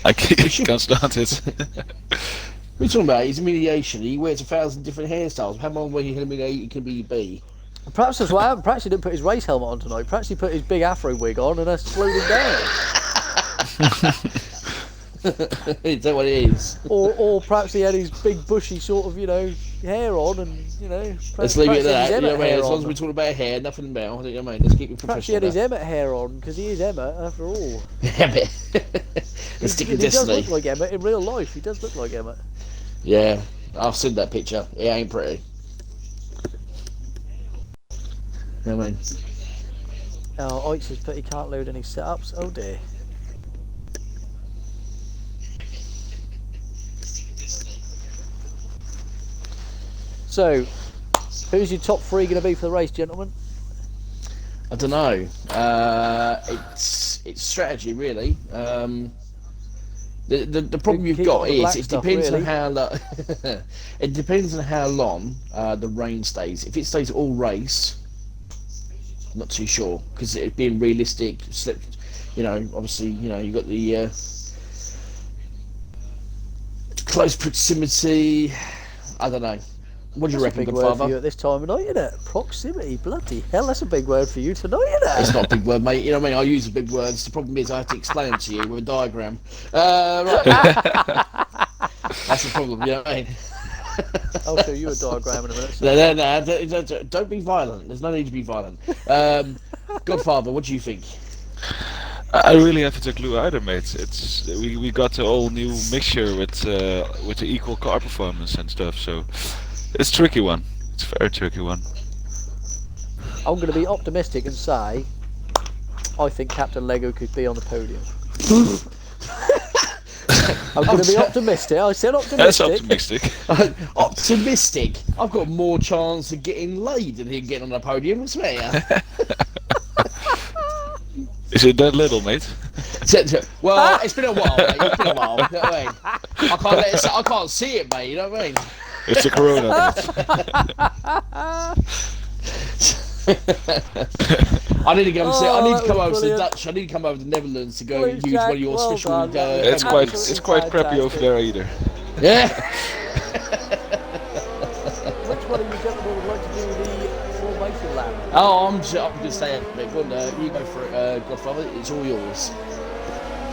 I can't start it. What are you talking about? He's humiliation. He wears 1,000 different hairstyles. How long will he humiliate can he be? Perhaps that's what happened. Perhaps he didn't put his race helmet on tonight. Perhaps he put his big afro wig on and that's slowed him down. Is that what it is? Or perhaps he had his big bushy sort of, you know, hair on and, you know... Let's leave it perhaps at he had his that. You know Emmett what I mean? hair As long on. as we're talking about hair, nothing about. You know what I mean? Let's keep it Perhaps he professional. had his Emmett hair on because he is Emmett after all. Emmett. The stick He of does destiny. look like Emmett in real life. He does look like Emmett. Yeah, I've seen that picture. It ain't pretty. You know what I mean? Oh, Oitz has put he can't load any setups. Oh dear. So, who's your top 3 going to be for the race, gentlemen? I don't know. It's strategy, really. The problem you've Keep got on the is black it stuff, depends really. on how it depends on how long the rain stays. If it stays all race, not too sure because it being realistic, slip. You know, obviously, you know you got the close proximity. I don't know. What do you That's a reckon, big word for you Godfather? at this time of night, isn't it? Proximity, bloody hell, that's a big word for you tonight, isn't it? It's not a big word, mate. You know what I mean? I use the big words. The problem is I have to explain them to you with a diagram. Right. That's the problem, you know what I mean? I'll show you a diagram in a minute. So. No, don't be violent. There's no need to be violent. Godfather, what do you think? I really haven't a clue either, mate. It's we got the all new mixture with the equal car performance and stuff. So it's a tricky one. It's a very tricky one. I'm going to be optimistic and say I think Captain Lego could be on the podium. I'm going to be optimistic. I said That's optimistic. optimistic. Optimistic. I've got more chance of getting laid than him getting on the podium. I swear. Is it that little, mate? Well, it's been a while, mate. It's been a while. You know what I mean? I can't see it, mate. You know what I mean? It's the corona, I need to go and see. I need to come over to the brilliant. Dutch. I need to come over to the Netherlands to go Brilliant, and use Jack. one of your Well special. done. That It's quite Absolutely it's quite crappy over fantastic. there either. Yeah. Which one of you gentlemen would like to do the formation lap? Oh, I'm just saying, mate. Go on, you go for it, Godfather. It's all yours.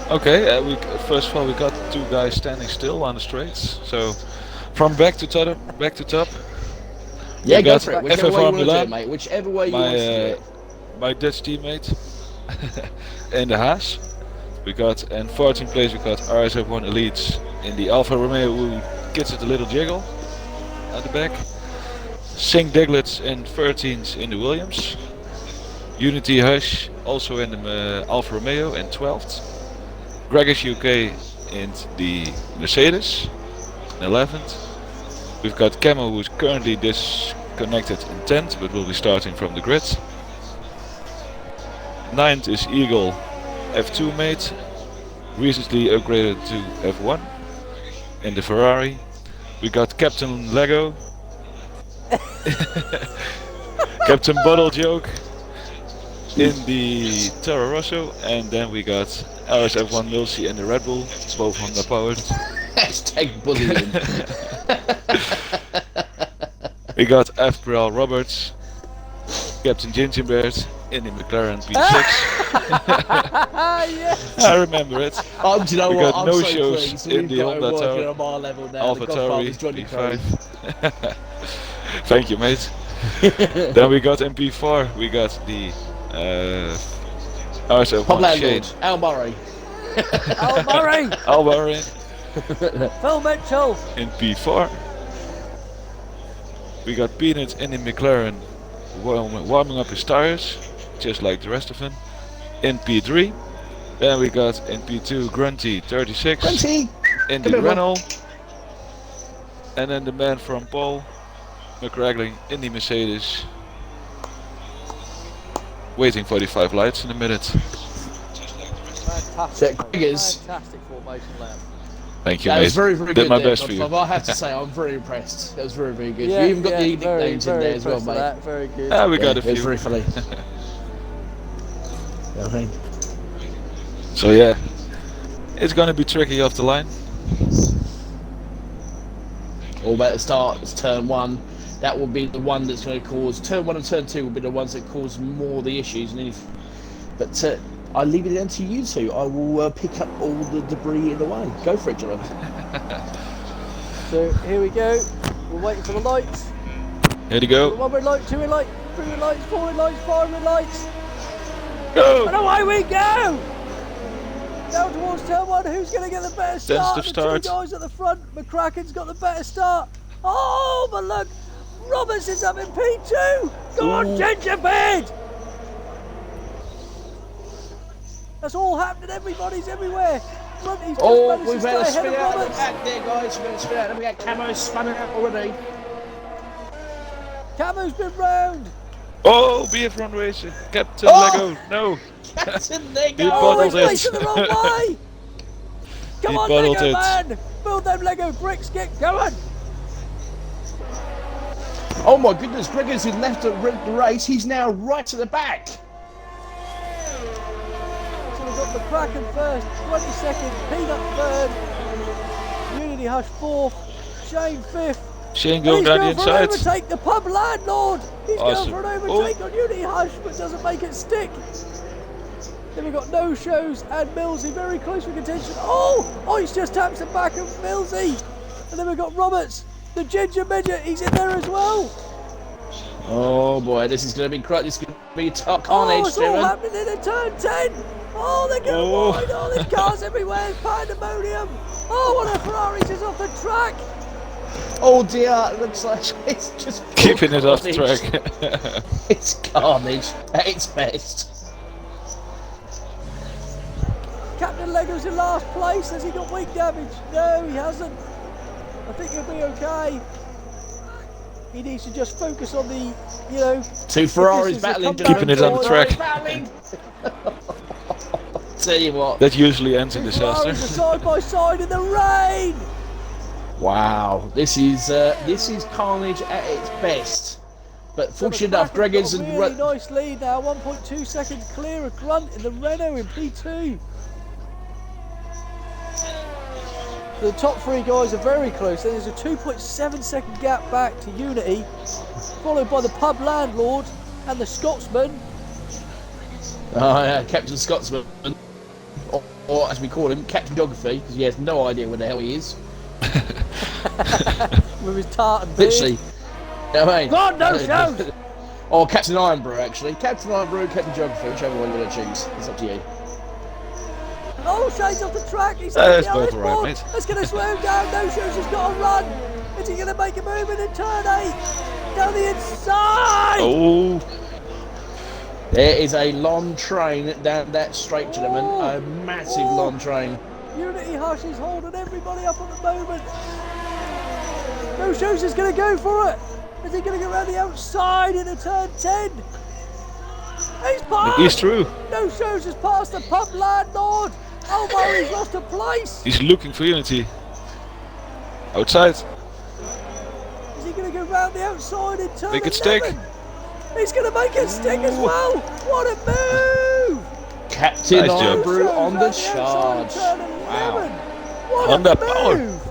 Okay, we first of all we got 2 guys standing still on the straights. So from back to top, Yeah, We go got for it. Whichever FF way you want to do Milan. it, mate. Whichever way you My, want to do it. my Dutch teammate in the Haas. We got in 14th place we got RSF1 Elites in the Alfa Romeo who gets it a little jiggle at the back. Sink Diglets in 13th in the Williams. Unity Hush also in the Alfa Romeo in 12th. Gregis UK in the Mercedes in 11th. We've got Camo, who's currently disconnected in 10th, but will be starting from the grid. 9th is Eagle, F2 mate, recently upgraded to F1 in the Ferrari. We got Captain Lego, Captain Bottle Joke in the Toro Rosso, and then we got RSF1 Milsey in the Red Bull, both Honda powered. Hashtag bullying. We got FPRL Roberts, Captain Gingerbread in the McLaren P6. Yes. I remember it. Do you know We what? got I'm no so shows pleased. in We've the got it Honda working Tower. on our level now. Alpha The Tauri Godfather's joined the crew. P5. Thank you, mate. Then we got in P4, we got the RSF1 Pub Shane. landlord, Al Murray. Al Murray. Alvarin Phil Mitchell. in P4. We got Peanut in the McLaren warming up his tires, just like the rest of them, in P3. Then we got in P2 Grunty 36 Grunty! in Come the here, Renault. And then the man from Paul McRagling in the Mercedes, waiting for the 5 lights in a minute. Fantastic. Gregors. Fantastic formation lap. Thank you, That mate. was very, very Did good. my there, best for you. Godfather. I have to say, I'm very impressed. That was very, very good. Yeah, you even got the very, nicknames in very there as well, impressed with mate. that. Very good. Ah, we got a It was few. very funny. You know what I mean? So yeah, it's gonna be tricky off the line. All about the start. It's turn 1. That will be the one that's going to cause. Turn 1 and turn 2 will be the ones that cause more the issues. But I leave it down to you two. I will pick up all the debris in the way. Go for it, John. So here we go. We're waiting for the lights. Here we go. 1 red light, 2 red light, 3 red lights, 4 red lights, 5 red lights. Go! And away we go! Down towards turn 1. Who's going to get the better start? Sensitive The start. 2 guys at the front. McCracken's got the better start. Oh, but look, Robertson's up in P2. Go on, Gingerbread! That's all happening. Everybody's everywhere. Grundy's just managed we to stay better ahead spin of out at the Roberts. back there, guys. We better spin out. Then we got Camo spinning out already. Camo's been round. Oh, BF Run Racing. Captain Oh! Lego. No. Captain Lego. He Oh, bottled he's it. facing the wrong way. Come He on, bottled Lego it. man. Build them Lego bricks. Get going. Oh my goodness, Gregors who left the race. He's now right at the back. So we've got McCracken first, 22nd, Peanut third, Unity Hush fourth, Shane fifth. Shane And going he's down the going for an inside. overtake, the pub landlord. He's Awesome. going for an overtake on Unity Hush, but doesn't make it stick. Then we've got No Shows and Millsy very close for contention. Oh, he's just taps the back of Millsy. And then we've got Roberts, the ginger midget, he's in there as well. Oh boy, this is going to be this is going to be carnage. Oh, it's all Darren. happening in a turn 10. Oh, they're going Oh. wide. Oh, there's cars everywhere. There's pandemonium. Oh, one of the Ferraris is off the track. Oh dear, it looks like it's just Keeping it off the carnage. track. It's carnage at its best. Captain Lego's in last place. Has he got wing damage? No, he hasn't. I think he'll be okay. He needs to just focus on the, Two Ferraris this is a battling. comeback Keeping it on the track. Battling. Tell you what. That usually ends in two disaster. Ferraris are side by side in the rain. Wow, this is carnage at its best. But fortunate enough, Gregors got and a really nice lead now. 1.2 seconds clear of Grunt in the Renault in P2. The top 3 guys are very close. There's a 2.7 second gap back to Unity, followed by the pub landlord and the Scotsman. Oh yeah, Captain Scotsman, or as we call him, Captain Geography, because he has no idea where the hell he is. With his tartan beard. Literally. You know what I mean? God, no shows! Or Captain Ironbrew, actually. Captain Ironbrew, Captain Geography, whichever one you're going to choose. It's up to you. Oh, Shane's off the track. He's That's on the both alright, board. mate. That's going to slow him down. No shows has got to run. Is he going to make a move in turn 8? Down the inside! Oh, There is a long train down that straight, gentlemen. Oh. A massive Oh. long train. Unity Hush is holding everybody up at the moment. No Shows is going to go for it. Is he going to go around the outside into turn 10? He's passed. he's through. No Shows has passed the pub landlord. Oh, Murray's lost a place. He's looking for Unity. Outside. Is he going to go round the outside in turn Make it 11? stick. He's going to make it stick as well. What a move. Captain Nice job. Ivory No on the Shows round charge. outside in turn 11. Wow. What Honda a power. move.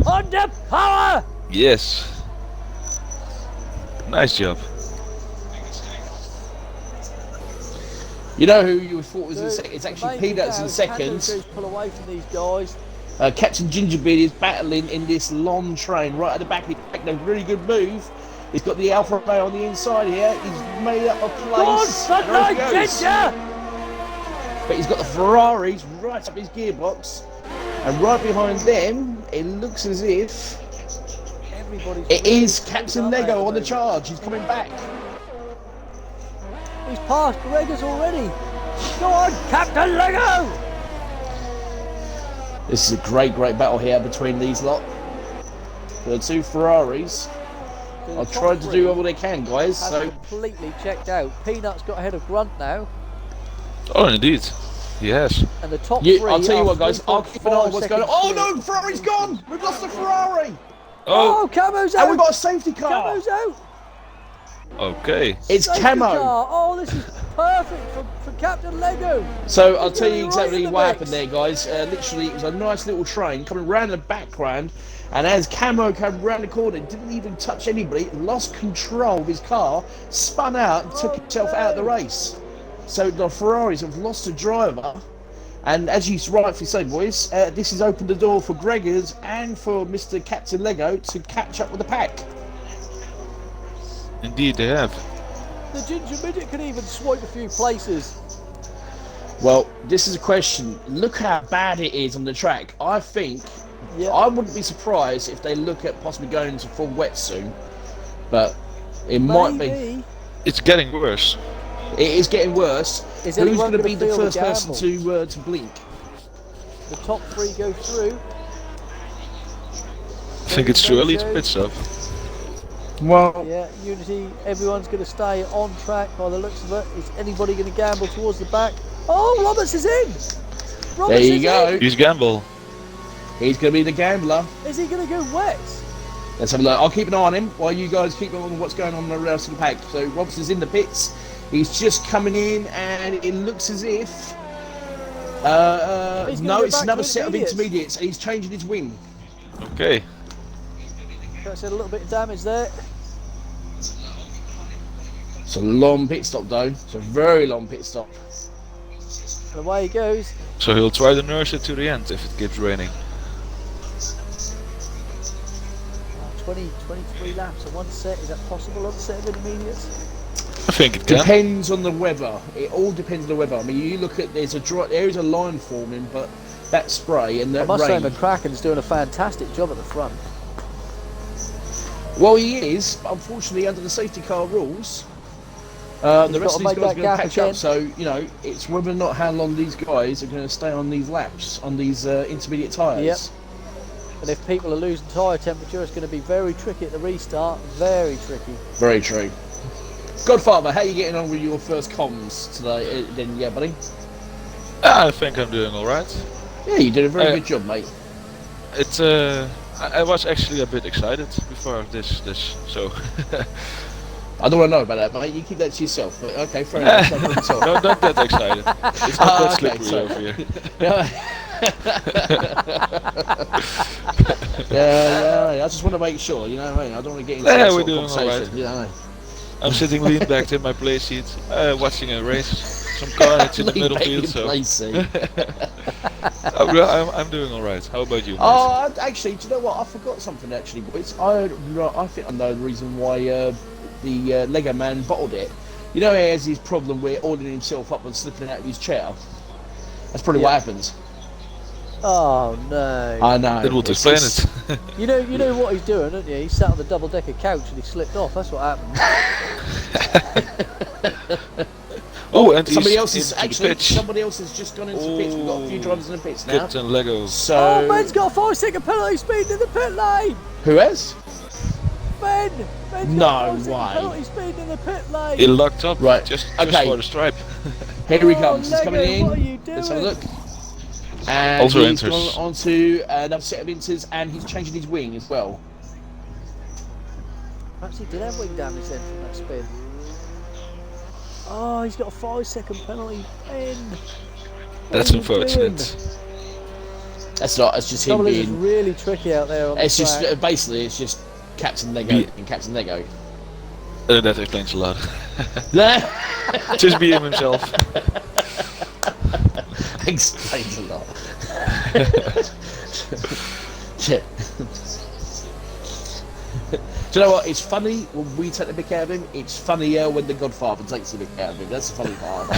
Honda power. Yes. Nice job. You know who you thought was in Dude, second? It's actually amazing Peanuts how in Candle second. Shows pull away from these guys. Captain Gingerbeard is battling in this long train right at the back. He's making a really good move. He's got the Alfa Romeo on the inside here. He's made up a God, place. Sunlight There he goes. Ginger! But he's got the Ferraris right up his gearbox. And right behind them, it looks as if Everybody's it really is screwed Captain up there Lego at on the moment. charge. He's coming back. He's passed Gregors already. Go on, Captain Lego! This is a great battle here between these lot. The two Ferraris The are top trying to three do all they can, guys. has So completely checked out. Peanuts got ahead of Grunt now, Oh, indeed. He has. and the top you, three. I'll tell you are what, guys. I'll keep an eye on what's going on. Oh 3.4 no, seconds Ferrari's gone. We've lost the Ferrari, Oh, Oh, Camo's and out! we've got a safety car. Camo's out! okay. It's Safety Camo. car. Oh, this is perfect for Captain Lego. So I'll He's tell gonna you be exactly right in the what mix. happened there, guys. Literally, it was a nice little train coming round the background, and as Camo came round the corner, didn't even touch anybody, lost control of his car, spun out, and took himself out of the race. So the Ferraris have lost a driver, and as you rightfully say, boys, this has opened the door for Gregors and for Mr. Captain Lego to catch up with the pack. Indeed, they have. The Ginger Midget can even swipe a few places. Well, this is a question. Look how bad it is on the track. I think Yeah. I wouldn't be surprised if they look at possibly going to full wet soon, but it might be. Maybe. It's getting worse. It is getting worse. Is Who's anyone going to gonna be the feel the first person gamble? to blink? The top three go through. I think it's too early to pit stop. Well, Yeah, Unity, everyone's going to stay on track by the looks of it. Is anybody going to gamble towards the back? Oh, Roberts is in! Roberts there you is go. in! He's gamble. He's going to be the gambler. Is he going to go wet? Let's have a look. I'll keep an eye on him while you guys keep on what's going on the rest of the pack. So Robertson's in the pits. He's just coming in, and it looks as if. He's gonna No, go it's back another to set of intermediates. intermediates. He's changing his wing. Okay. That's a little bit of damage there. It's a long pit stop, though. It's a very long pit stop. And away he goes. So he'll try to nurse it to the end if it keeps raining. 23 laps in one set. Is that possible on the set of intermediates? I think it can. Depends on the weather. It all depends on the weather. I mean, you look at there is a line forming, but that spray and I that must say rain. McCracken's doing a fantastic job at the front. Well, he is, but unfortunately, under the safety car rules, the He's rest of gotta these make guys are that going to gap catch again. up. So you know, it's whether or not how long these guys are going to stay on these laps on these intermediate tyres. Yep. And if people are losing tyre temperature, it's going to be very tricky at the restart. Very tricky. Very true. Godfather, how are you getting on with your first comms today? Then, yeah, buddy. I think I'm doing alright. Yeah, you did a very good job, mate. It. I was actually a bit excited before this. So. I don't want to know about that, mate. You keep that to yourself. But okay, fair enough. No problem at all. No, not that excited. It's not that Okay, slippery sorry. over here. Yeah, I just want to make sure, you know what I mean? I don't want to get into Yeah, that we're sort of doing all conversation, right. you know what I mean? I'm sitting lean back in my play seat, watching a race. Some carnage in the Lean middle back field. in So place, see. I'm doing alright. How about you? Mate? Oh, actually, do you know what? I forgot something, actually, boys. I think I know the reason why the Lego man bottled it. You know, he has his problem where oiling himself up and slipping out of his chair. That's probably what happens. Oh no. I know. That would it's- explain it's- it. You know what he's doing, don't you? He sat on the double-decker couch and he slipped off. That's what happened. Oh, and somebody he's else is into the actually pitch. somebody else has just gone into the pitch. We've got a few drivers in the pitch now. Captain Lego. So Oh, Ben's got a 5-second penalty speed in the pit lane. who has? Ben's No got a 5-second way. penalty speed in the pit lane. He locked up Right, just okay. for the stripe. Here he Oh, comes. He's Lego, coming in. what are you Let's have a doing? look. And Also he's enters. gone on to another set of inters, and he's changing his wing as well. Perhaps he did have wing damage then from that spin. Oh, he's got a 5-second penalty. Ben. That's What are you unfortunate. doing? That's not. It's just him Trouble is, it's being. really tricky out there on It's the just track. basically it's just Captain Lego Yeah. and Captain Lego. That explains a lot. Just be him himself. Explains a lot. Shit. Do you know what? It's funny when we take the pick out of him. It's funnier when the Godfather takes the pick out of him. That's the funny part.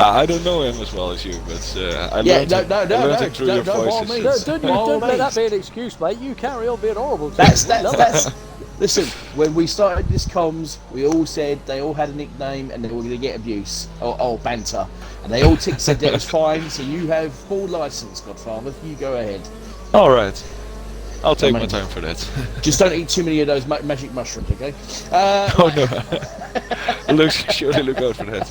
I don't know him as well as you, but I Yeah, learned no, it, no, I no, learned no, it through no, your no, by all voices. means. Don't By all let that means. be an excuse, mate. You carry on being horrible. That's listen, when we started this comms, we all said they all had a nickname and they were going to get abuse or banter, and they all said that was fine. So you have full license, Godfather. You go ahead. All right, I'll take my Amazing. time for that. Just don't eat too many of those magic mushrooms, okay? Oh no, surely look out for that.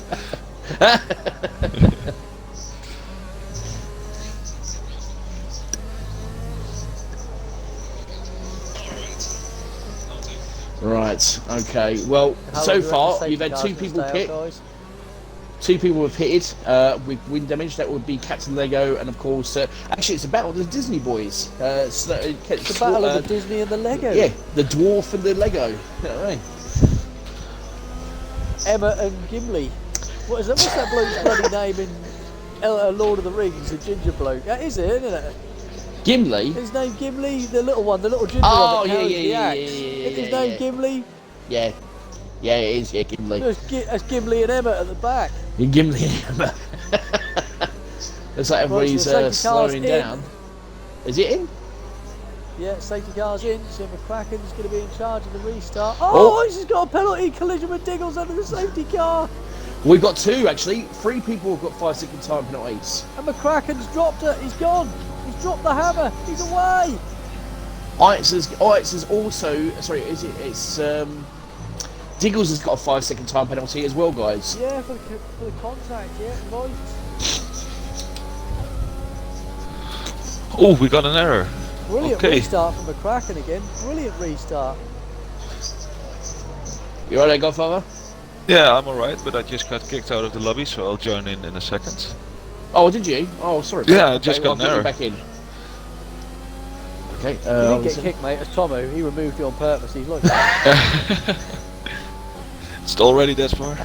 Right. Okay. Well, How so long do you reckon far safety you've had cars two will people stay out, hit. guys? Two people have pitted with wind damage. That would be Captain Lego and, of course, actually it's a battle of the Disney boys. It's the battle of the Disney and the Lego. Yeah, the dwarf and the Lego. You know what I mean? Emma and Gimli. What's that bloke's bloody name in Lord of the Rings? The ginger bloke. That is it, isn't it? Gimli. His name Gimli, the little one, the little ginger Oh, one that yeah, carries yeah, the yeah, axe. yeah, Is his yeah, name yeah. Gimli? Yeah, yeah, it is. Yeah, Gimli. That's Gimli and Emma at the back. Gimli. It's like everybody's Right, so the safety car's slowing in. down. Is it in? Yeah, safety car's in, so McCracken's going to be in charge of the restart. Oh, he's just got a penalty collision with Diggles under the safety car. We've got two actually. 3 people have got 5-second time penalties. And McCracken's dropped it. He's gone. He's dropped the hammer. He's away. Ix is also sorry. Is it? It's Diggles has got a 5-second time penalty as well, guys. Yeah, for the contact, yeah, right. Oh, we got an error. Brilliant Okay. restart from McCracken again. Brilliant restart. You alright, Godfather? Yeah, I'm alright, but I just got kicked out of the lobby, so I'll join in a second. Oh, did you? Oh, sorry. Yeah, I just got an I'll get you error. back in. Okay. You didn't get kicked, mate. It's Tomo. He removed you on purpose. He's like, It's already that far.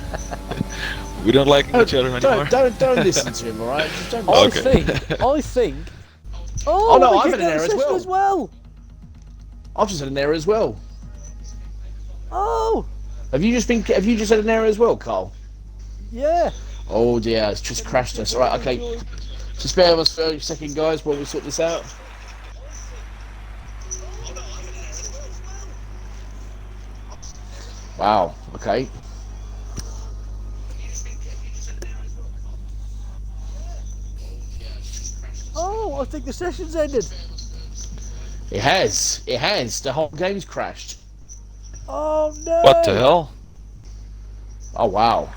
We don't like each other anymore. Don't listen to him, alright? Just don't. Okay. I think. Oh, no, we I've kicked had an out error the as well. I've just had an error as well. Oh, Have you just had an error as well, Carl? yeah. Oh dear, it's just crashed us. Alright, okay. Just bear with us for a second, guys, while we sort this out. Wow, okay. Oh, I think the session's ended. It has. It has. The whole game's crashed. Oh no. What the hell? Oh wow.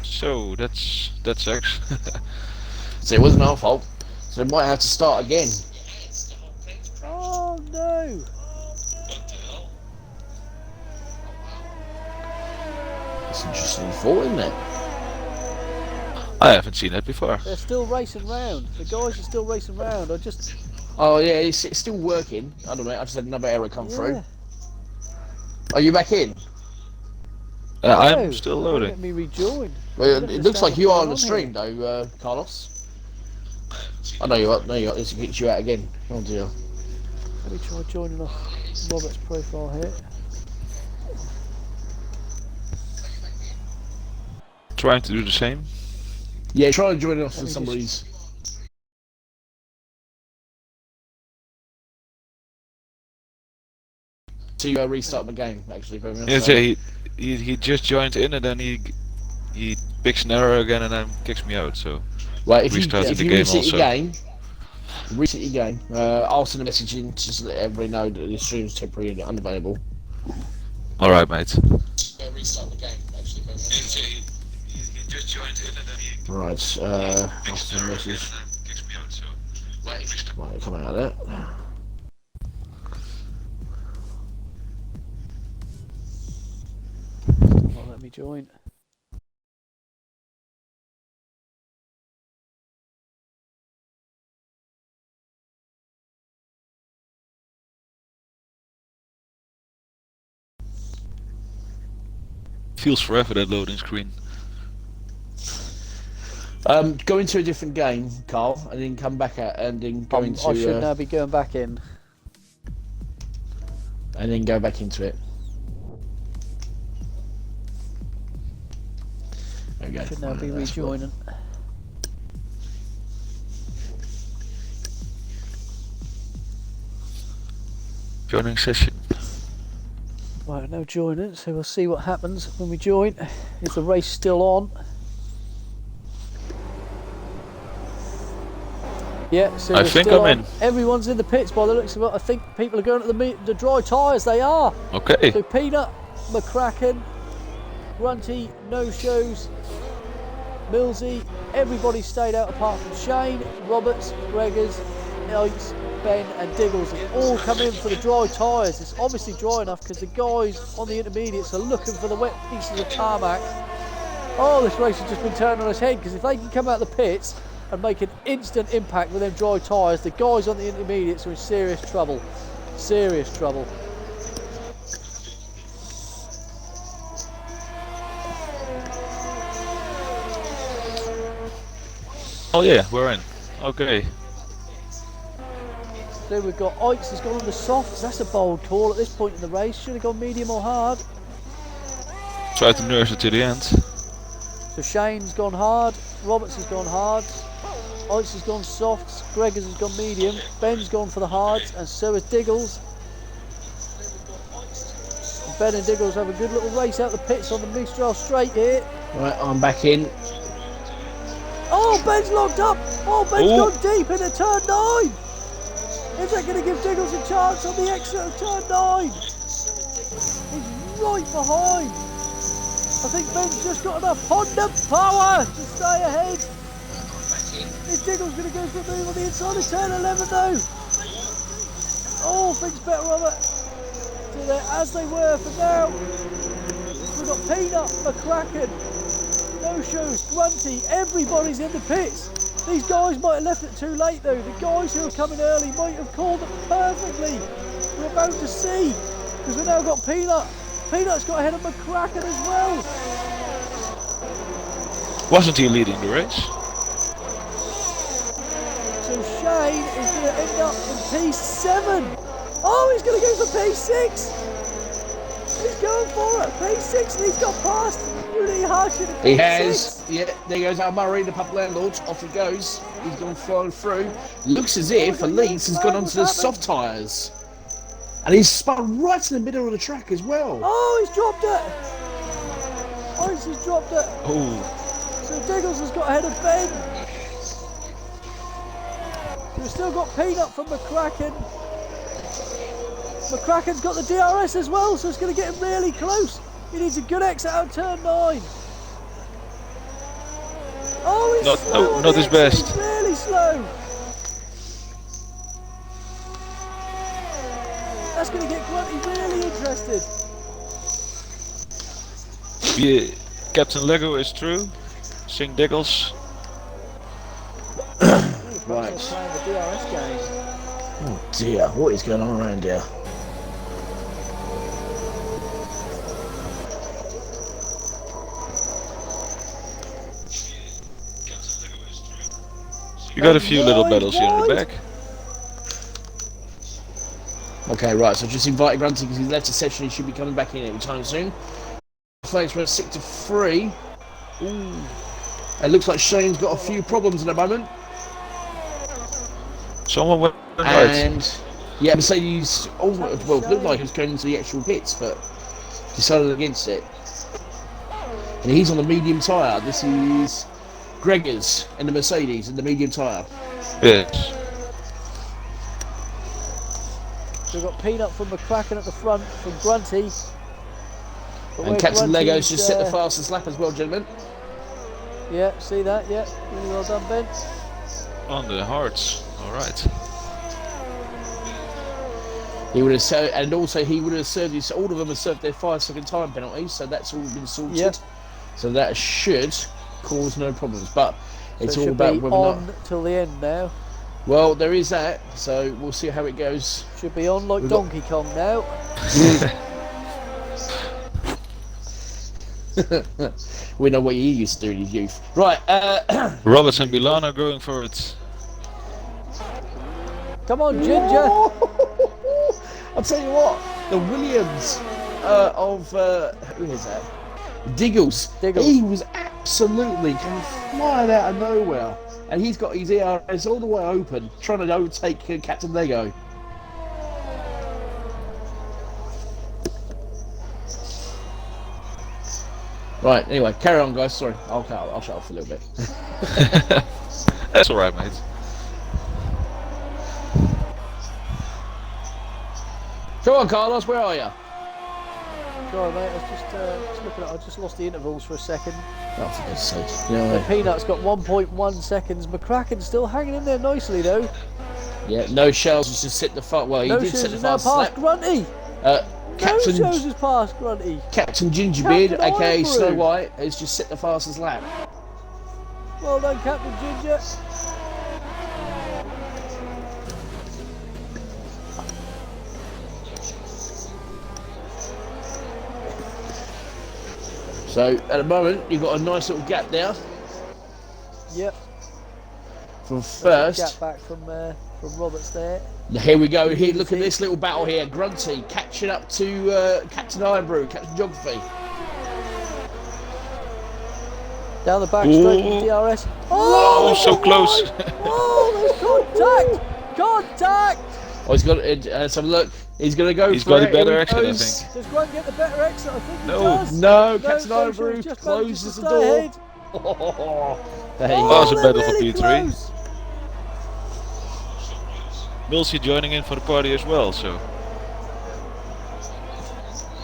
So that's X. So it wasn't our fault. So we might have to start again. Oh no. It's interesting thought, isn't it? I haven't seen that before. They're still racing round. The guys are still racing round. I just. Oh yeah, it's still working. I don't know. I just had another error come through. Yeah. Are you back in? I'm still Let loading. me rejoin. Well, don't it looks like understand you what's are on going the on stream though, Carlos. I know you are. No, you are. Let's get you out again. Oh dear. Let me try joining off Robert's profile here. trying to do the same. Yeah, try to join us Let in me somebody's. To restart the game, actually. Very much Yeah, so. he just joined in and then he picks an error again and then kicks me out. So Right, if restarted the you game reset also. your game, I'll send a message in to just let everybody know that the stream's temporarily unavailable. All right, mate. Restart the game, actually. He just joined in and then he Right, I'll picks send an a error again message. and then kicks me out. So Right, come out of that. Well, let me join. feels forever, that loading screen. Go into a different game, Carl, and then come back out, and then go into. I should now be going back in. And then go back into it. There we go. Should now be rejoining. Joining session. Right, now joining, so we'll see what happens when we join. Is the race still on? Yeah, so I we're think still I'm on. in. Everyone's in the pits by the looks of it. I think people are going at the dry tyres. They are. Okay. So Peanut, McCracken, Grunty, No Shows, Millsy, everybody stayed out apart from Shane, Roberts, Gregors, Ikes, Ben and Diggles have all come in for the dry tyres. It's obviously dry enough because the guys on the intermediates are looking for the wet pieces of tarmac. Oh, this race has just been turned on its head, because if they can come out of the pits and make an instant impact with them dry tyres, the guys on the intermediates are in serious trouble. Serious trouble. Oh yeah, we're in. Okay. So we've got Ikes has gone on the softs. That's a bold call at this point in the race. Should have gone medium or hard. Try to nurse it to the end. So Shane's gone hard, Roberts has gone hard, Ikes has gone softs, Gregors has gone medium, Ben's gone for the hards, and so has Diggles. And Ben and Diggles have a good little race out the pits on the Mistral straight here. Right, I'm back in. Oh, Ben's locked up! Oh, Ben's gone deep into turn 9! Is that going to give Diggles a chance on the exit of turn 9? He's right behind. I think Ben's just got enough Honda power to stay ahead. Is Diggles going to go for a move on the inside of turn 11 though? Oh, things better, Robert. So they're as they were for now. We've got Peanut, McCracken, No Shows, Grunty, everybody's in the pits. These guys might have left it too late though. The guys who are coming early might have called it perfectly. We're about to see, because we've now got Peanut. Peanut's got ahead of McCracken as well. Wasn't he leading the race? So Shane is going to end up in P7. Oh, he's going to go for P6. He's going for it. P6, and he's got past Rudy Hush in P6. He has. Yeah, there goes Al Murray, the pub landlord. Off he goes. He's gone flying through. Looks as if Elise has gone onto the soft tyres. And he's spun right in the middle of the track as well. Oh, he's dropped it. Oh, he's dropped it. Oh. So Diggles has got ahead of Ben. We've still got Peanut from McCracken. McCracken's got the DRS as well, so it's going to get him really close. He needs a good exit out of turn 9. Oh, he's slow. Not his best. He's really slow. That's going to get Grunty really interested. Yeah, Captain Lego is true. Sing Diggles. Right. Playing the DRS game. Oh dear, what is going on around here? You got a few little battles here in the back. Okay, right, so just invited Grunty because he's left the session. He should be coming back in any time soon. Flames were 6 to 3. Ooh. It looks like Shane's got a few problems at the moment. Someone went right. And yeah, Mercedes, well, it looked like he was going into the actual pits, but decided against it. And he's on the medium tyre. This is Gregor's in the Mercedes in the medium tyre. Yes. We've got Peanut from McCracken at the front from Grunty. And Captain Lego's just set the fastest lap as well, gentlemen. Yeah, see that? Yeah, really well done, Ben. On the hearts. All right. He would have served, and also he would have served. All of them have served their 5-second time penalties, so that's all been sorted. Yep. So that should cause no problems. But it's So all it about should be whether or on not. till the end now. Well, there is that. So we'll see how it goes. Should be on like Donkey Kong now. We know what you used to do in your youth. Right. Roberts and Milan are going for it. Come on, Ginger. I'll tell you what. The Williams of who is that? Diggles. He was absolutely flying out of nowhere, and he's got his ERS all the way open, trying to overtake Captain Lego. Right, anyway, carry on, guys. Sorry, I'll shut off a little bit. That's alright, mate. Come on, Carlos, where are you? Sorry, mate. I was just looking at. I just lost the intervals for a second. Oh, for God's sake. Yeah, Peanut's got 1.1 seconds. McCracken's still hanging in there nicely, though. yeah, no shells has just set the fuck. Well, he No did shows set the is now fastest past lap. Grunty. Captain No shows is past Grunty. Captain Gingerbeard, Captain aka Iron Snow Brew. White, has just set the fastest lap. Well done, Captain Ginger. So at the moment, you've got a nice little gap there Yep. from first. Gap back from Roberts there. Here we go. Here, look at this little battle here. Grunty catching up to Captain Ironbrew, Captain Geography. Down the back straight from DRS. Oh, so close. Oh, there's contact! Contact! Oh, he's got. Let's have a look. He's going to go. He's for got a it. better Here he exit, I goes. think. Does Grant get the better exit? I think he No. does. No, Captain no, Ironbrew just closes manages to the stay door. ahead. There you Oh, go. it's a they're battle for really P3. close. Milsey joining in for the party as well, so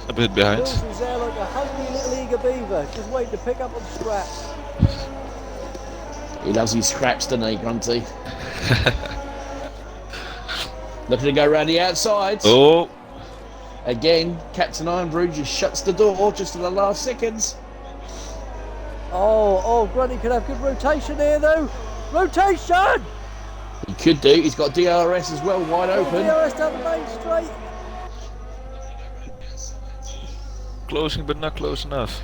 a bit behind. Wilson's there like a hungry little eager beaver, just waiting to pick up on scraps. He loves his scraps, doesn't he, Grunty? Looking to go around the outside. Oh, Again, Captain Ironbrew just shuts the door just in the last seconds. Oh, Grundy could have good rotation here though. Rotation! He could do. He's got DRS as well, wide open. DRS down the main straight. closing but not close enough.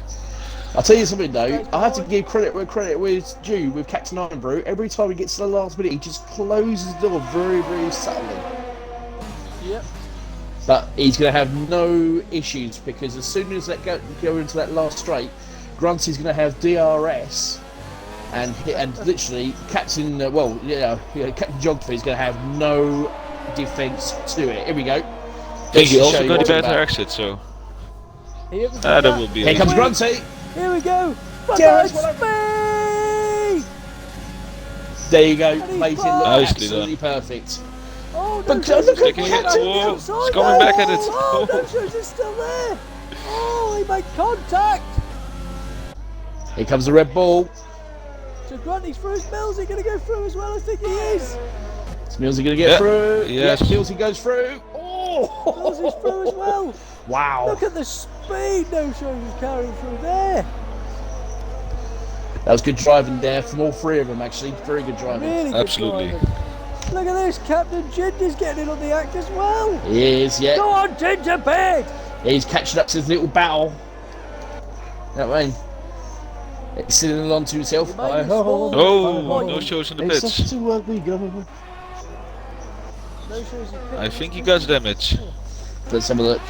I'll tell you something though, I have to give credit where credit was due with Captain Ironbrew. Every time he gets to the last minute, he just closes the door very, very subtly. Yep. But he's going to have no issues because as soon as that go into that last straight, Grunty's going to have DRS, and literally Captain Captain Geography is going to have no defence to it. Here we go. I think he also got a better exit, so that will be. Here comes Grunty. Here we go. DRS, Speed! There you go. And he's Made it look back. absolutely perfect. Oh, But no, look at Sticking it. Captain. Oh, outside it's coming there. back at it. Oh, no shows is still there. Oh, he made contact. Here comes the Red Bull. So Grundy's through his Mills. He going to go through as well? I think he is. Is Millsy going to get through? Yes. Yep, Millsy goes through. Oh! Mills is through as well. Wow. Look at the speed no shows is carrying through there. That was good driving there from all three of them, actually. Very good driving. Really good Absolutely. driving. Look at this, Captain Ginger's getting in on the act as well. He is, yeah. Go on, Gingerbread! He's catching up to his little battle. That way. He's sitting along to himself. He made his Oh, fall. no shows in the It's off pits. to work we go. No shows is I think he got damage. Let's have a look.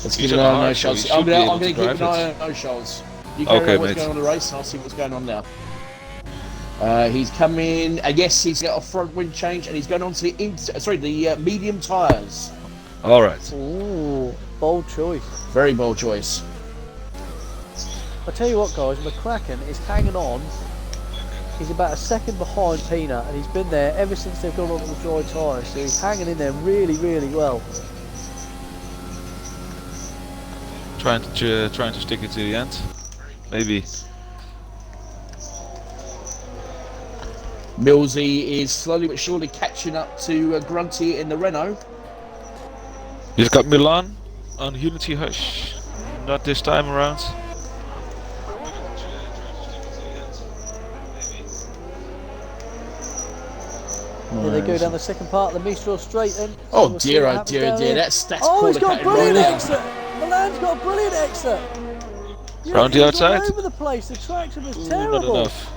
Let's He's keep an on eye a on hard, those so he shots. should I'm be gonna able to keep drive an eye it. on those shots. You carry Okay, on what's mate. going on in the race, and I'll see what's going on now. He's coming. Yes, he's got a front wind change, and he's going on to the medium tyres. All right. Ooh, bold choice. Very bold choice. I tell you what, guys, McCracken is hanging on. He's about a second behind Peanut, and he's been there ever since they've gone on to the dry tyres. So he's hanging in there really, really well. Trying to stick it to the end. Maybe. Millsy is slowly but surely catching up to Grunty in the Renault. He's got Milan on Unity Hush. Not this time around. Here they go down the second part of the Mistral Straight then. So Oh we'll see dear, what oh happens dear, down dear. here. That's Oh, he's got a brilliant right exit. Milan's got a brilliant exit. Round the he's outside. all over the place. The traction was Ooh, terrible. not enough.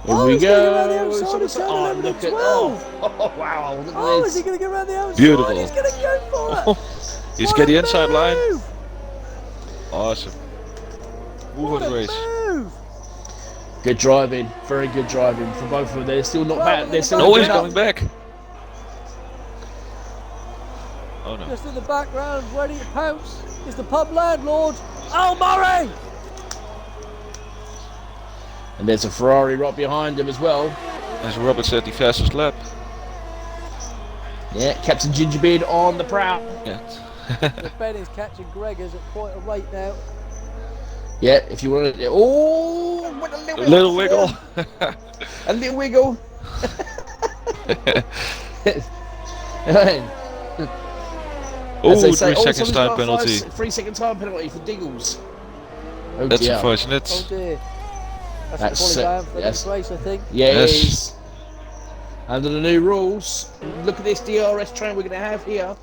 Here Oh, we he's going to go around the go. outside and turn 11 look and at 12. oh wow, look at Oh, this. is he going to go around the outside? Beautiful. He's going to go for it. He's What getting a the inside line. move. Awesome. Move What on the a race. move. Good driving, very good driving for both of them. They're still not bad. They're still No, not he's bad. coming back. Oh no. Just in the background, ready to pounce, is the pub landlord, Al Murray. And there's a Ferrari right behind him as well. As Robert said, the fastest lap. Yeah, Captain Gingerbeard on the prow. Yeah. The Ben is catching Gregors at quite a rate now. Yeah, if you want to. Oh, what a A little wiggle. A little wiggle. Oh, As they say, 3 seconds someone's time got a penalty. 3 second time penalty for Diggles. Oh That's dear. unfortunate. Oh dear. That's That's, a quality ban for yes. the race, I think. Yeah, it Yes. is. Under the new rules, look at this DRS train we're going to have here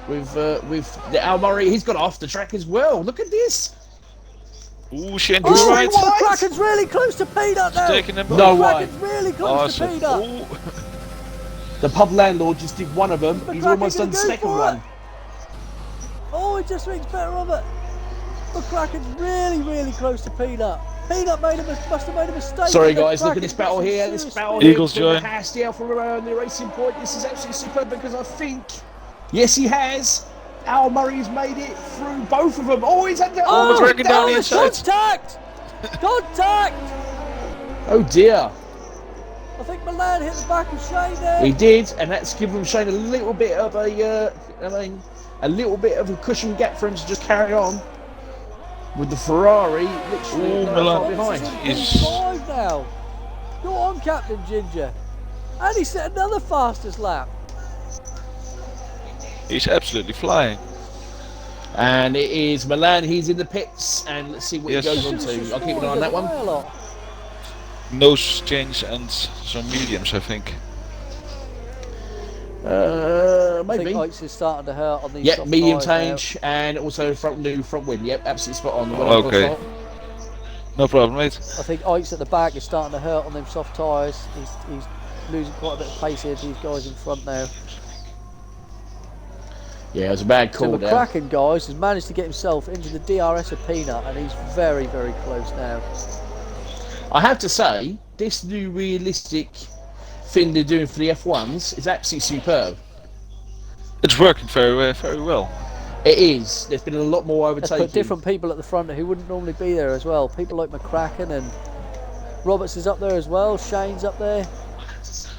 with the Al Murray. He's got off the track as well. Look at this. Ooh, Shen Oh, is right. what? McCracken's really close to Peanut now. Taking them both. No way. McCracken's really close Awesome. to Peanut. Ooh. The pub landlord just did one of them. He's McCracken almost gonna done the go second for one. it. Oh, he just reached better of it. McCracken's really, really close to Peanut. Peanut must have made a mistake. Sorry but guys, look at McCracken this battle got some here. This serious battle speed. here. Eagles between join. the Haas, the Alfa Romeo and the Racing Point. This is absolutely superb because I think, yes, he has. Al Murray's made it through both of them. Oh, he's had the Oh, McCracken down the it's inside. Contact! Contact! Oh dear. I think Milan hit the back of Shane there. He did, and that's given Shane a little bit of a little bit of a cushion gap for him to just carry on with the Ferrari literally Ooh, not Milan. far behind. He's- P5 now. Go on, Captain Ginger. And he set another fastest lap. He's absolutely flying. And it is Milan. He's in the pits, and let's see what Yes. he goes on to. I'll keep an eye on that one. Nose change and some mediums, I think. I Maybe. think Oaks is starting to hurt on these Yep, soft medium tyres change and also new front wing. Yep, absolutely spot on. Okay. No problem, mate. now. I think Oaks at the back is starting to hurt on them soft tyres. He's losing quite a bit of pace here to these guys in front now. Yeah, it was a bad So call there. McCracken, guys, has managed to get himself into the DRS of Peanut, and he's very, very close now. I have to say, this new realistic thing they're doing for the F1s is absolutely superb. It's working very well. It is. There's been a lot more Let's overtaking. put different people at the front who wouldn't normally be there as well. People like McCracken, and Roberts is up there as well. Shane's up there.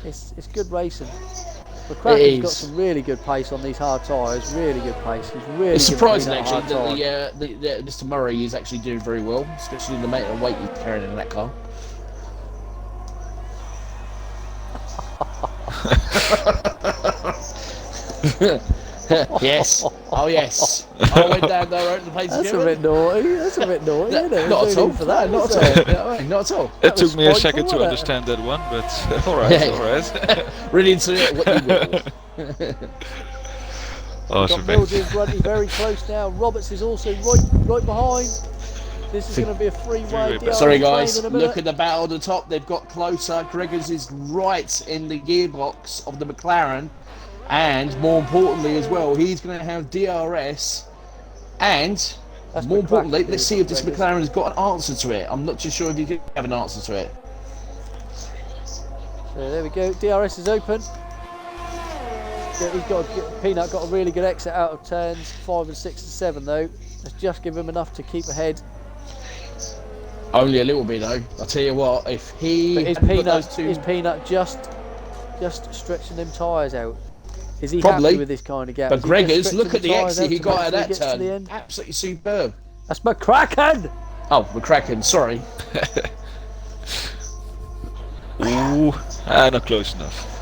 It's good racing. McCracken's got some really good pace on these hard tyres. Really good pace. He's really It's surprising giving actually Peanut a hard that the Mr. Murray is actually doing very well, especially the amount of weight he's carrying in that car. Yes. Oh yes. I went down there out the place. That's a bit naughty. That's a bit naughty, isn't it? Not at all. For that, No, was not it? at all. Not at all. It was took me a spiteful, second to wasn't it? understand that one, but alright, Yeah. alright. Read into it what you will. Awesome, Got mate. Mills and Grundy very close now. Roberts is also right behind. This is going to be a three-way DRS Sorry train guys, in a minute. look at the battle at the top. They've got closer. Gregors is right in the gearbox of the McLaren. And more importantly as well, he's going to have DRS. And That's more McCracken, importantly, let's dude, see if this Gregors. McLaren has got an answer to it. I'm not too sure if you can have an answer to it. So there we go. DRS is open. Yeah, Peanut got a really good exit out of turns 5 and 6 and 7 though. Let's just give him enough to keep ahead. Only a little bit though. I'll tell you what, if he But hadn't got those two, is Peanut just stretching them tyres out? Is he Probably. happy with this kind of gap? but Is he just Gregors, stretching look at the tyres exit out he to got make out of sure he that gets to the turn. end? Absolutely superb. That's McCracken! Oh, McCracken, sorry. Ooh, not close enough.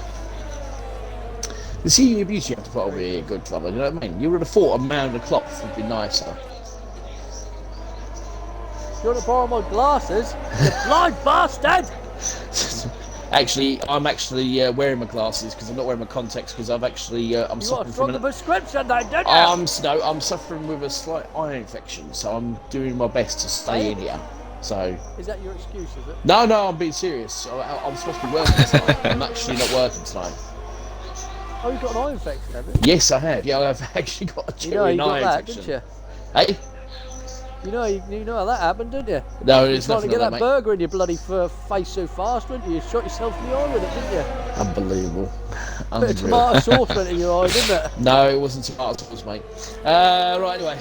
The senior abuse you have to put over here, good fella, you know what I mean? You would have thought a man and a cloth would be nicer. You want to borrow my glasses? You blind bastard! Actually, I'm actually wearing my glasses because I'm not wearing my contacts because I'm actually I'm You got suffering a from stronger an. prescription then, don't you? I'm suffering with a slight eye infection, so I'm doing my best to stay in here. So Is that your excuse, is it? no, I'm being serious. I'm supposed to be working tonight. I'm actually not working tonight. Oh, you've got an eye infection, have you? Yes, I have. Yeah, I've actually got a You know how you genuine got eye that, infection. didn't you? Hey, You know how that happened, didn't you? no, You were it's trying to nothing get like that that, mate. burger in your bloody face so fast, weren't you? You shot yourself in the eye with it, didn't you? Unbelievable. Bit of Unreal. tomato sauce went in your eye, didn't it? No, it wasn't tomato sauce, mate. Right, anyway.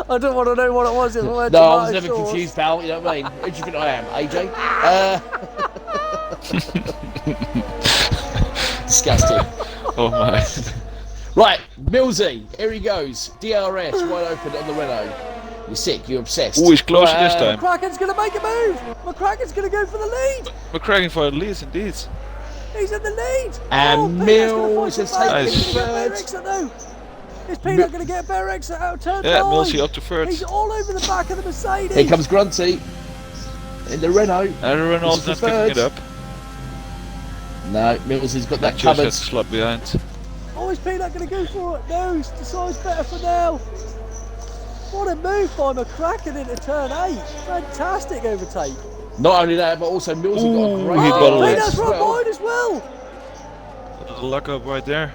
I don't want to know what it was if I went No, I was tomato never sauce. confused, pal. You know what I mean? Who do you think I am, AJ? Disgusting. Oh my. Right, Millsy, here he goes. DRS wide open on the Renault. You're sick, you're obsessed. Ooh, he's closer this time. McCracken's going to make a move! McCracken's going to go for the lead! McCracken for the lead, indeed. He's in the lead! And Peanut's Mills gonna has fight taken it back. third. He's gonna get a better exit though. Is Peanut going to get a better exit out of turn Yeah, 9? Millsy up to third. He's all over the back of the Mercedes. Here comes Grunty in the Renault. And Renault's This not is the picking it third. up. No, Mills has got that Just covered. has to slot behind. Oh, is Peanut going to go for it? No, he's decides better for now. What a move by McCracken into turn 8. Fantastic overtake. Not only that, but also Mills has got a Ooh, great he Oh, bottled it. Peanut's as run well. wide as well. A little luck up right there.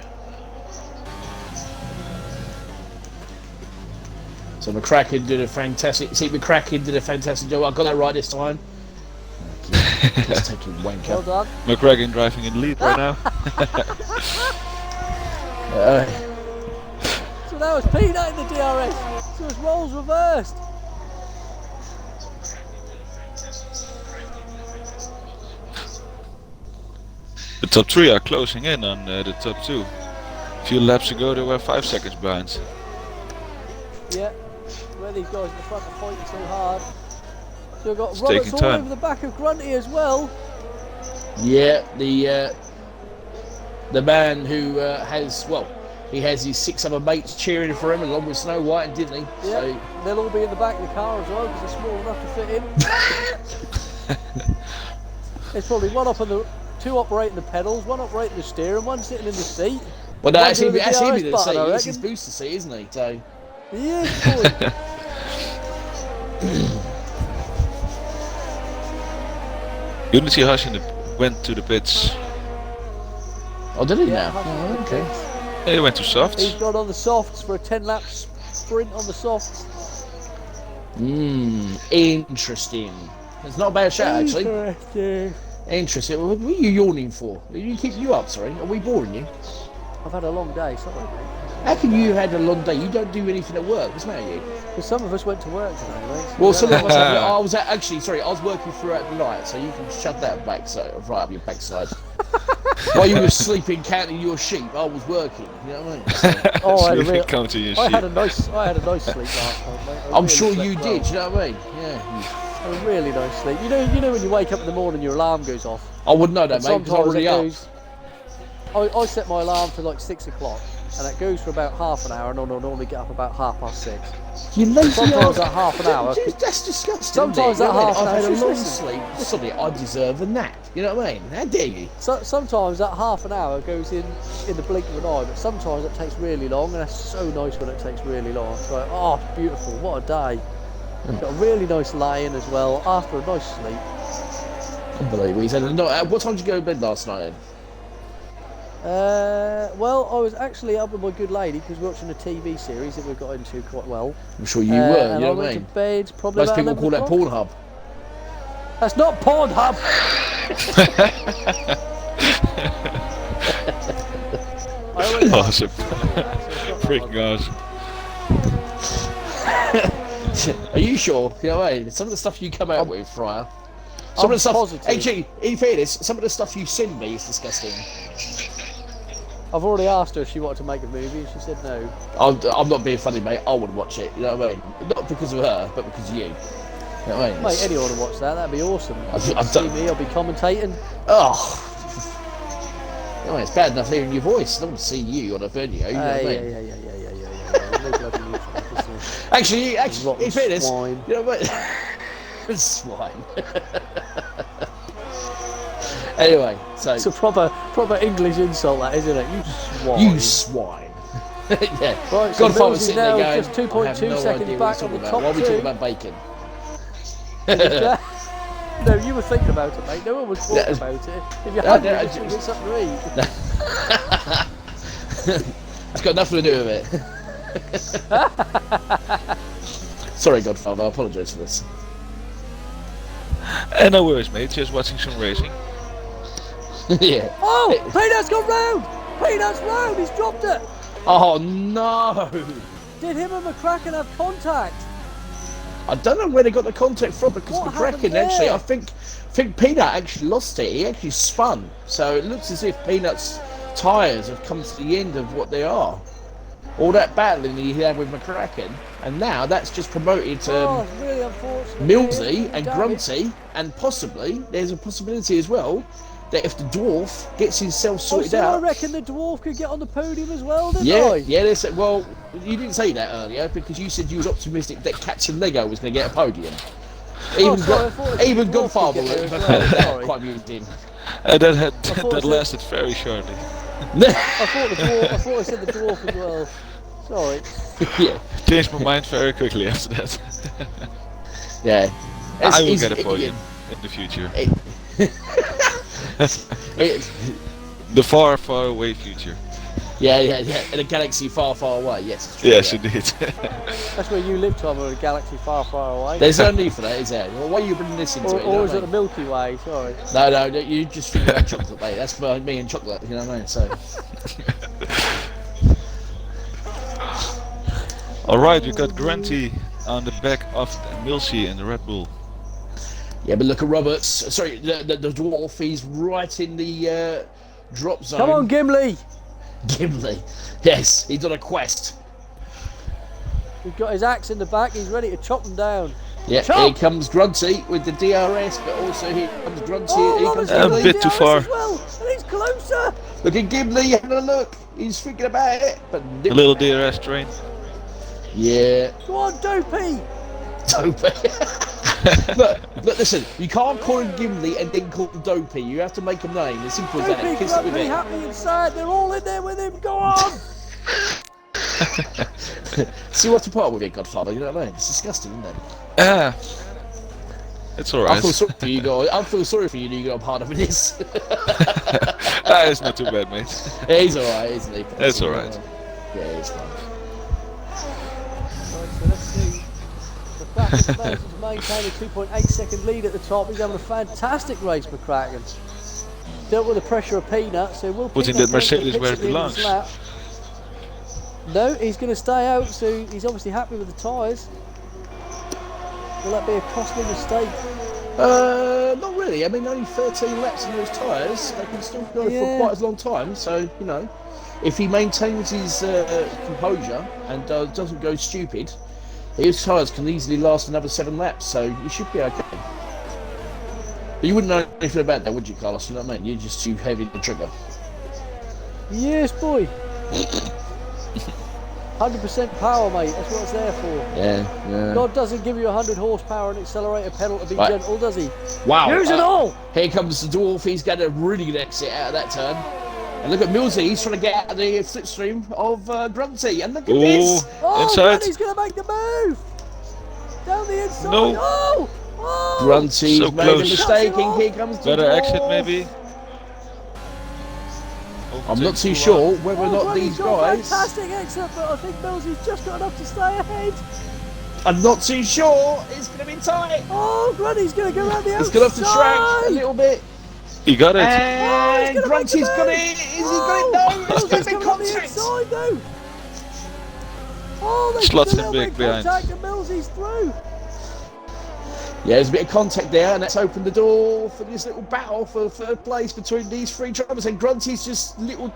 So McCracken did a fantastic. See, McCracken did a fantastic job. I got that right this time. Let's take him Well wanker. done. McCracken driving in the lead right now. So that was Peanut in the DRS. So his roles reversed. The top 3 are closing in on the top 2. A few laps ago they were 5 seconds behind. Yeah. Where these guys in the front are fighting so hard. So we've got It's Roberts taking all time. over the back of Grunty as well. Yeah, the man who he has his 6 other mates cheering for him along with Snow White and Disney. Yeah. So They'll all be in the back of the car as well because they're small enough to fit in. There's probably two operating the pedals, one operating the steering, one sitting in the seat. well, no, One that's him doing the in DRS the button, I seat. It's his reckon. booster seat, isn't he? So He is, boy. Unity Hush went to the pits. oh, did he Yeah, now? Hush Oh, is okay. He went to He's softs. gone on the softs for a 10-lap sprint on the softs. Interesting. It's not a bad shout actually. Interesting. Interesting. What are you yawning for? Are you keeping you up? Sorry, are we boring you? I've had a long day, sorry mate. How can you had a long day? You don't do anything at work. What's the matter with you? Because some of us went to work today, mate. So Well, some yeah. of us. I was actually sorry. I was working throughout the night, so you can shut that back, so right up your backside. While you were sleeping, counting your sheep, I was working. You know what I mean? So, Oh, I had a Sleeping real- counting your I sheep. had a nice sleep last night, mate. I I'm really sure slept you well. did. You know what I mean? Yeah. A really nice sleep. You know when you wake up in the morning, your alarm goes off. I wouldn't know that, And mate, because I'm sometimes it already up. goes. I set my alarm for like 6 o'clock, and it goes for about half an hour, and I normally get up about 6:30. You lazy Sometimes ass. that half an hour. That's disgusting. Sometimes isn't it? that You know half what I an mean? I've hour, had a just long listen. sleep. Sorry, I deserve a nap. You know what I mean? How dare you? So, sometimes that half an hour goes in the blink of an eye, but sometimes it takes really long, and that's so nice when it takes really long. It's like, oh, it's beautiful, what a day. Got a really nice lay-in as well after a nice sleep. Unbelievable. He said, no, what time did you go to bed last night then? Well, I was actually up with my good lady because we're watching a TV series that we've got into quite well. I'm sure you were. And You I know what I went mean? to bed probably Most about people 11 call that o'clock. Pornhub. That's not Pornhub. I went to Awesome. Freaking awesome. Are you sure? You know what I mean? Some of the stuff you come out with, Fryer. Some I'm of the stuff. positive. Hey, G, in fairness, some of the stuff you send me is disgusting. I've already asked her if she wanted to make a movie, and she said no. I'm not being funny, mate. I would watch it. You know what I mean? Not because of her, but because of you. You know what I mean? Mate, anyone would watch that. That'd be awesome. I've See done- me, I'll be commentating. Oh. You know, it's bad enough hearing your voice. I don't want to see you on a video. You know what I mean? Yeah. No bloody use for that, isn't it? Actually, Rotten in fairness, swine. you know what? Swine. Anyway, so It's a proper English insult, that, isn't it? You swine. you swine. Yeah. Right, so Godfather Millsy's sitting now there going, just I 2.2 have no seconds idea back what on the he's top talking about. Why are we two. talking about bacon? No, you were thinking about it, mate. No one was talking Yeah. about it. If you No, hadn't, no, you'd just get something to eat. It's got nothing to do with it. Sorry, Godfather. I apologise for this. And no worries, mate. Just watching some racing. Yeah. Oh, Peanut's gone round! Peanut's round! He's dropped it! Oh no! Did him and McCracken have contact? I don't know where they got the contact from because What happened McCracken actually, there? I think Peanut actually lost it. He actually spun, so it looks as if Peanut's tyres have come to the end of what they are. All that battling he had with McCracken, and now that's just promoted Oh, it's really unfortunate. Millsy and Damn it. Grunty, and possibly there's a possibility as well that if the dwarf gets himself Oh, sorted so I out. reckon the dwarf could get on the podium as well, didn't Yeah, I? yeah. They said, well, you didn't say that earlier because you said you was optimistic that Captain Lego was going to get a podium. Even, sorry, I thought it even was the dwarf Godfather could get was there as well, sorry. quite amused him. thought That it- lasted very shortly. I thought I said the dwarf as well. Sorry. Yeah, Changed my mind very quickly after that. yeah. I will It's- get a podium in the future. it- The far, far away future. yeah. In a galaxy far, far away. Yes. It's true, Yes, yeah. indeed. That's where you live, Tom, in a galaxy far, far away. There's no need for that, is there? Well, why are you bringing this into Or, it? You know or what is I it the mean? Milky Way? Sorry. No, you just think about chocolate, mate. That's for me and chocolate. You know what I mean? So. Alright, we got Grunty on the back of Millsy in the Red Bull. Yeah, but look at Roberts. Sorry, the dwarf. He's right in the drop zone. Come on, Gimli! Gimli. Yes, he's on a quest. He's got his axe in the back. He's ready to chop them down. Yeah, Chop! here comes Grunty with the DRS, but also here comes Grunty. Oh, here Robert's comes A got Gimli. bit the too DRS far. as well, and he's closer. Look at Gimli having a look. He's thinking about it, but A little DRS train. yeah, Go on, Dopey! Dopey. look, listen. You can't call him Gimli and then call him Dopey. You have to make a name. As simple as that. Dopey, Kiss it with Grumpy, it. happy and sad. They're all in there with him. Go on! See what's the part with it, Godfather. You know what I mean? It's disgusting, isn't it? Ah, it's I alright. feel sorry for you guys. I feel sorry for you. You got a part of this. It's not too bad, mate. Yeah, he's alright, isn't he? That's alright. Yeah, he's fine. Right, so let's see. McCracken manages to maintain a 2.8 second lead at the top. He's having a fantastic race, McCracken. Dealt with the pressure of Peanut, so will Putting Peanut that Mercedes take the where pits it at the end of this belongs. lap? No, he's going to stay out, so he's obviously happy with the tyres. Will that be a costly mistake? Not really. I mean, only 13 laps in those tyres. They can still go Yeah. for quite a long time. So, you know, if he maintains his composure and doesn't go stupid, his tyres can easily last another 7 laps. So you should be okay. But you wouldn't know anything about that, would you, Carlos? You know what I mean? You're just too heavy to trigger. Yes, boy. 100% power, mate. That's what it's there for. Yeah. God doesn't give you 100 horsepower and accelerator pedal to be Right. gentle, does he? Wow. Use it all! Here comes the dwarf. He's got a really good exit out of that turn. And look at Millsy. He's trying to get out of the slipstream of Grunty. And look at Ooh, this. Oh, inside. Grunty's going to make the move! Down the inside! No. Oh! Oh! Grunty's So made a close. mistake. Cuts it And here comes the Better dwarf. exit, maybe. I'm not too sure whether or not Grundy's these got guys. fantastic exit, but I think Millsy's just got enough to stay ahead. I'm not too sure. It's going to be tight. Oh, Grundy's going to go around the outside. He's got off the track a little bit. He got it. And Grunty's got it. Is he got it? No, it's going to be on the contact. inside, though. Oh, they Slots did a him little big bit of behind. contact and Millsy's through. Yeah, there's a bit of contact there, and that's opened the door for this little battle for third place between these three drivers. And Grunty's just a little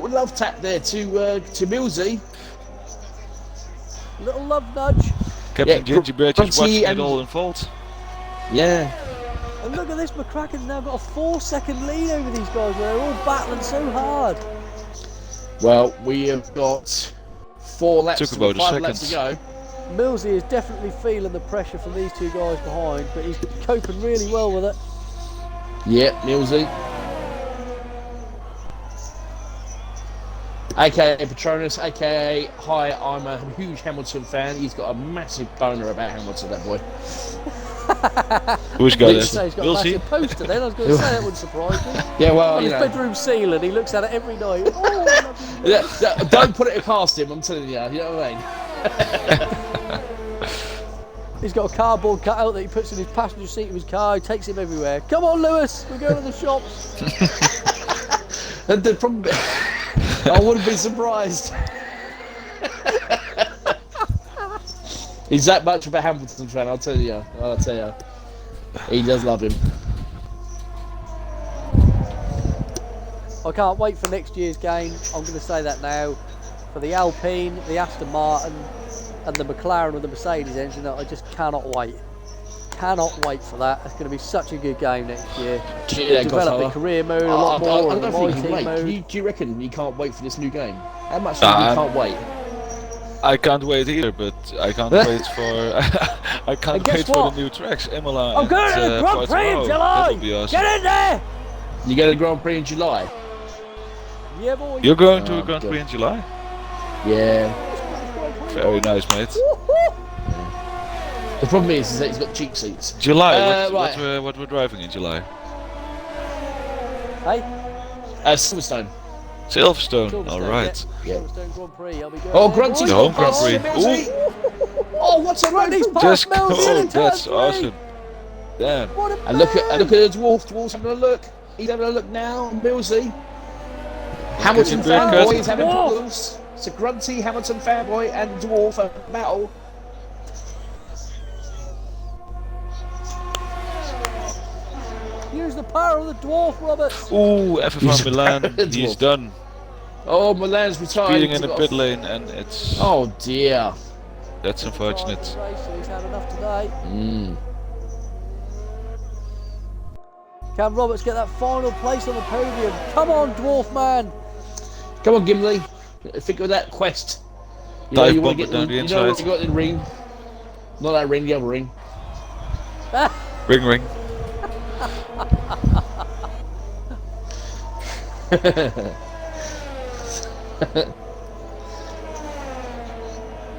love tap there to Millsy. Little love nudge. Captain Gingerbread just Grunty watching it and- all unfold. Yeah. And look at this, McCracken's now got a 4-second lead over these guys where they're all battling so hard. Well, we have got 4 laps, Took about a 5 laps to second. go. Millsy is definitely feeling the pressure from these two guys behind, but he's coping really well with it. Yep, Millsy. AKA Patronus, AKA hi, I'm a huge Hamilton fan. He's got a massive boner about Hamilton, that boy. Who's got Didn't it? say he's got a We'll see. massive poster then, I was going to say that wouldn't surprise me. Yeah, well, On you his know. bedroom ceiling, he looks at it every night. Oh, I love you. Yeah, don't put it past him, I'm telling you, you know what I mean? He's got a cardboard cutout that he puts in his passenger seat of his car. He takes him everywhere. Come on, Lewis, we're going to the shops. And the problem, I wouldn't be surprised. He's that much of a Hamilton fan, I'll tell you. He does love him. I can't wait for next year's game. I'm going to say that now. For the Alpine, the Aston Martin, and the McLaren with the Mercedes engine, I just cannot wait. Cannot wait for that. It's going to be such a good game next year. Yeah, Develop the career mode a lot more. I and the don't think My you can Team wait. mode. Do you reckon you can't wait for this new game? How much do you can't wait? I can't wait either, but I can't wait for I can't And guess wait for what? the new tracks, Imola I'm and going to the Grand Prix in Portimao. July. That will be awesome. Get in there! You go to the Grand Prix in July? Yeah, boy. You're going to Oh, a Grand good. Prix in July? Yeah. Very nice, mate. Woohoo! The problem is that he's got cheap seats. July. Right. What we're driving in July? Hey, Silverstone. Silverstone. Silverstone, All right. Yeah. Silverstone Grand Prix. I'll be going Oh, there, Grunty's boys. The home got Grand past Prix. Millsy. Oh, what's a Grunty's run? past Just Millsy go. in turn That's 3. awesome. Damn. What a And look man. at the Dwarf. Dwarf's having a look. He's having a look now. Millsy. Hamilton Good cut. fanboy is having Dwarf. problems. It's a Grunty, Hamilton fanboy, and Dwarf a battle. Use the power of the dwarf, Roberts. Ooh, FFR Milan. He's Dwarf. done. Oh, Milan's retired. Speeding He's in the got pit off. lane, and it's Oh dear. that's unfortunate. He's had enough today. Mm. Can Roberts get that final place on the podium? Come on, dwarf man. Come on, Gimli. Think of that quest. You Dive wanna bomber down the you know what inside. you got in the ring. Not that ring, the other ring. Ring ring.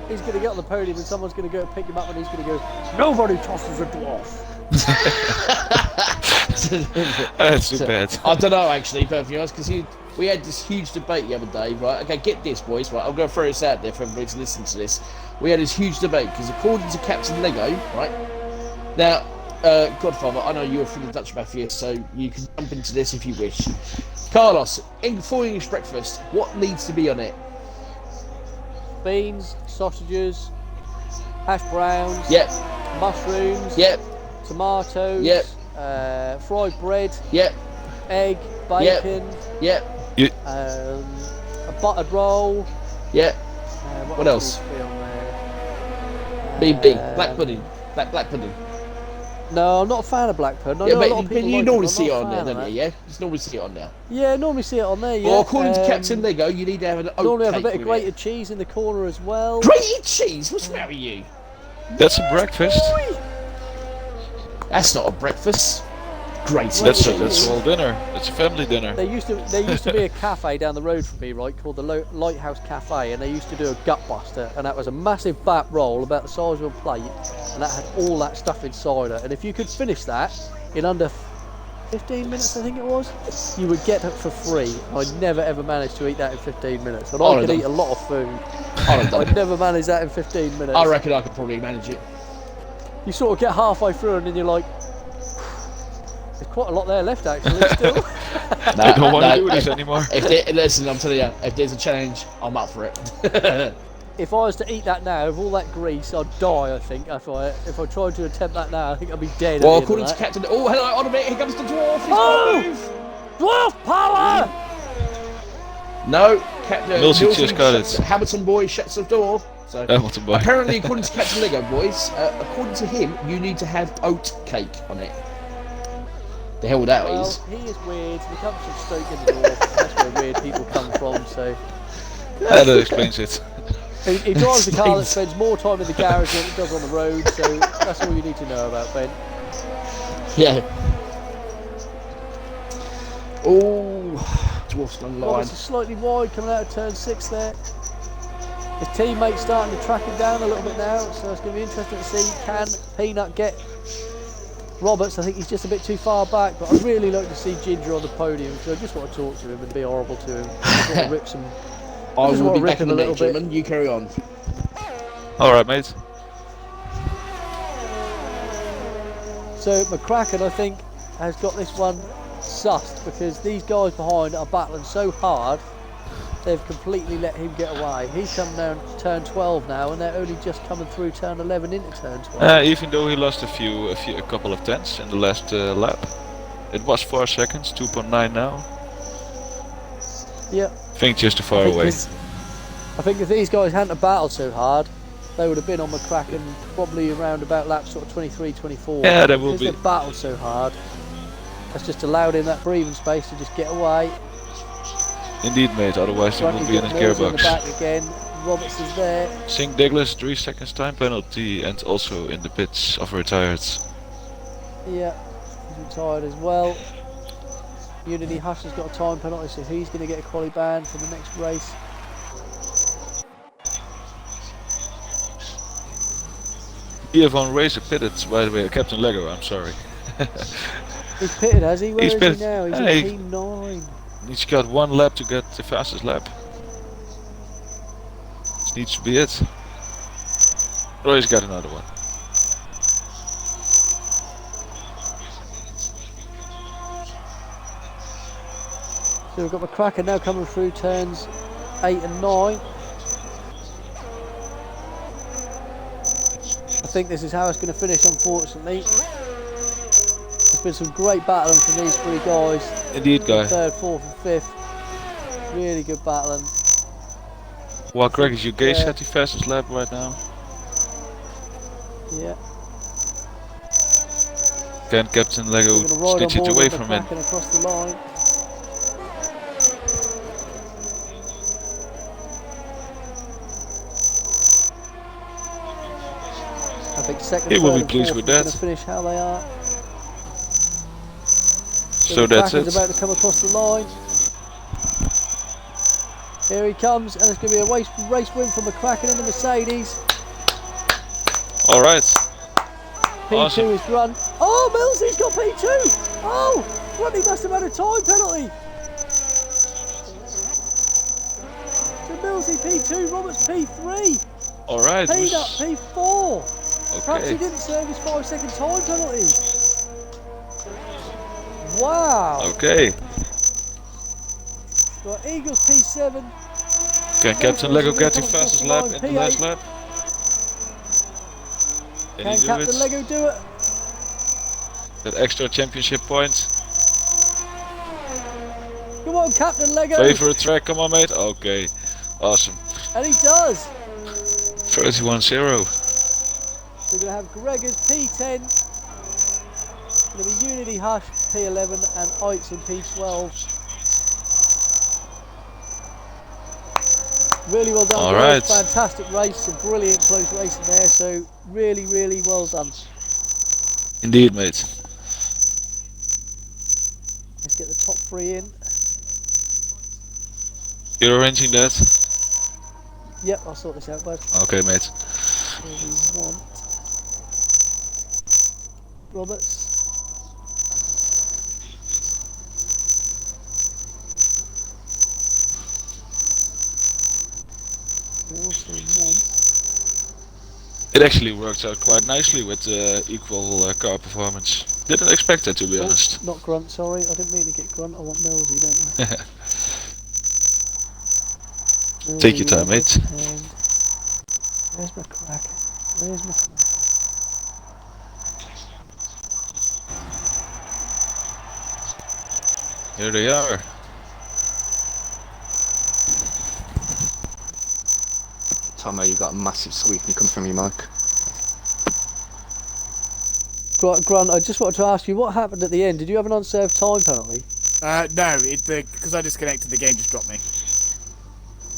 He's going to get on the podium and someone's going to go pick him up and he's going to go, nobody tosses a dwarf. That's too bad. I don't know actually, perfectly honest, because we had this huge debate the other day, right? Okay, get this, boys, right? I'm going to throw this out there for everybody to listen to this. We had this huge debate because according to Captain Lego, right? Now, Godfather, I know you're from the Dutch Mafia, so you can jump into this if you wish. Carlos, for English breakfast, what needs to be on it? Beans, sausages, hash browns, Yep, mushrooms, yep, tomatoes, Yep. Fried bread, yep, egg, bacon, yep, a buttered roll. yep. What else? needs to be on there? BB, black pudding, black pudding. No, I'm not a fan of black pudding. I Yeah, know a lot of but people you like normally it, see it but I'm on not there, a fan don't of you? that. Yeah, just normally see it on there. Yeah, normally see it on there. Yeah. Well, according to Captain Lego, you need to have an oat normally have a cake bit of with grated it. cheese in the corner as well. Grated cheese? What's the matter with you? That's a breakfast. That's not a breakfast. Grated That's cheese. a whole dinner. It's a family dinner. There used to be a cafe down the road from me, right, called the Lighthouse Cafe, and they used to do a gut buster, and that was a massive bat roll about the size of a plate, and that had all that stuff inside it. And if you could finish that in under 15 minutes I think it was, you would get it for free. I never ever managed to eat that in 15 minutes. And I could eat a lot of food. I'd never manage that in 15 minutes. I reckon I could probably manage it. You sort of get halfway through and then you're like, there's quite a lot there left actually still. I don't want to do this anymore. Listen, I'm telling you, if there's a challenge, I'm up for it. If I was to eat that now, with all that grease, I'd die, I think. If I tried to attempt that now, I think I'd be dead. Well, according to Captain... Oh, hello, on a minute, here comes the dwarf. Oh! Dwarf power! No, Captain... Milsey just got it. Hamilton boy shuts the door. So, Hamilton boy. Apparently, according to Captain Lego, boys, according to him, you need to have oat cake on it. The hell that is. He is weird. He comes from Stoke in the North. That's where weird people come from, so... Yeah, that explains it. He drives a car that spends more time in the garage than it does on the road, so that's all you need to know about Ben. Yeah. Oh, dwarf's long line. Roberts is slightly wide coming out of turn 6 there. His teammate's starting to track him down a little bit now, so it's going to be interesting to see, can Peanut get Roberts? I think he's just a bit too far back, but I'd really like to see Ginger on the podium, because I just want to talk to him and be horrible to him. I just want to rip some... I will be back in a minute, gentlemen. You carry on. Alright, mate. So McCracken, I think, has got this one sussed, because these guys behind are battling so hard, they've completely let him get away. He's come down turn 12 now, and they're only just coming through turn 11 into turn 12. Even though he lost a couple of tenths in the last lap. It was 4 seconds, 2.9 now. Yep. I think just too far away. I think if these guys hadn't have battled so hard, they would have been on McCracken probably around about lap sort of 23, 24. Yeah, they will be. Because they've battled so hard, that's just allowed him that breathing space to just get away. Indeed, mate, otherwise he will be in his gearbox. In the back again. Roberts is there. Sink Douglas, 3 seconds time penalty, and also in the pits of retired. Yeah, he's retired as well. Unity Hush has got a time penalty, so he's going to get a quali ban for the next race. Divison Racer pitted, by the way, Captain Lego, I'm sorry. He's pitted, has he? Where He's is pitted. He now? He's Hey. in team 9. He's got 1 lap to get the fastest lap. This needs to be it. Oh, he's got another one. So we've got McCracken now coming through turns 8 and 9. I think this is how it's going to finish, unfortunately. There's been some great battling from these 3 guys. Indeed, guy. 3rd, 4th and 5th. Really good battling. While Greg is UK set the fastest lap right now. Yeah. Can Captain Lego stitch it away from him? Across the line. I think second, he will third be and pleased fourth with are that. going to finish how they are. So that's it. About to come across the line. Here he comes, and it's going to be a race win for McCracken in the Mercedes. Alright. P2 Awesome. is run. Oh, Millsy's got P2! Oh! Rodney must have had a time penalty. So Millsy P2, Roberts P3. Alright. Peanut P4. Perhaps he Okay. didn't serve his 5-second time penalty. Wow. Okay. Got Eagles P7. Can Captain Lego get the Coming across fastest the lap line, in the P8. last lap? Can Can he do Captain it? Lego do it? That extra championship point. Come on, Captain Lego. Favorite track, come on mate. Okay. Awesome. And he does. 31-0. We're going to have Gregor's P10. Going to be Unity Hush P11 and Oitz in P12. Really well done. All guys. right. Fantastic race, a brilliant close race in there. So really, really well done. Indeed, mate. Let's get the top 3 in. You're arranging that? Yep, I'll sort this out, bud. Okay, mate. Here we want Roberts. It actually worked out quite nicely with equal car performance. Didn't expect that, to be honest. Not Grunt, sorry. I didn't mean to get Grunt. I want Millsy, don't I? Take your time, mate. Where's my Kraken? Where's my Kraken? Here they are. Tomo, you got a massive squeaking coming from your mic. Grunt, I just wanted to ask you, what happened at the end? Did you have an unserved time penalty? No, because I disconnected, the game just dropped me.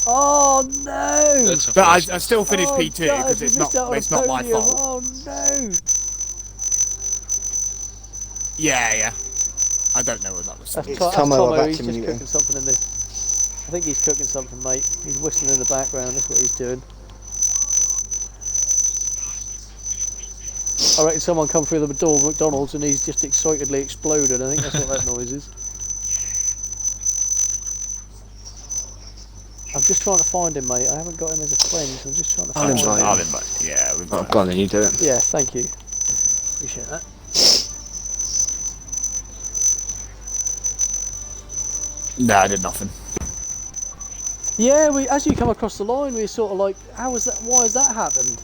Oh no! That's But I unfortunate. still finished P2 God, because you it's missed not out on a it's not my podium. fault. Oh no! Yeah. I don't know what that was. That's It's that's Tomo, Tomo. I've He's actually just muted him. cooking something in the. I think he's cooking something, mate. He's whistling in the background. That's what he's doing. I reckon someone come through the door of McDonald's and he's just excitedly exploded. I think that's what that noise is. I'm just trying to find him, mate. I haven't got him as a friend, so I'm just trying to I'll find invite him. him. I'll invite. Yeah, we've Oh, got. go on then, you do it. Yeah, thank you. Appreciate that. No, I did nothing. Yeah, as you come across the line, we're sort of like, how was that? Why has that happened?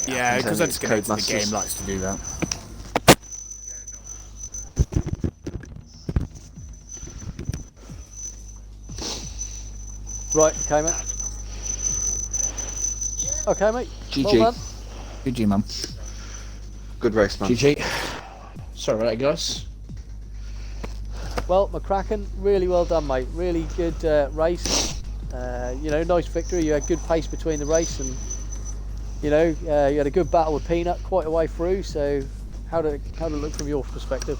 Yeah, because I It's disconnected, the Codemasters. game likes to do that. Right, okay, mate. Okay, mate. GG. Well done. GG, man. Good race, man. GG. Sorry about that, guys. Well, McCracken, really well done, mate. Really good race. Nice victory. You had good pace between the race, and you had a good battle with Peanut quite a way through. So, how did it look from your perspective?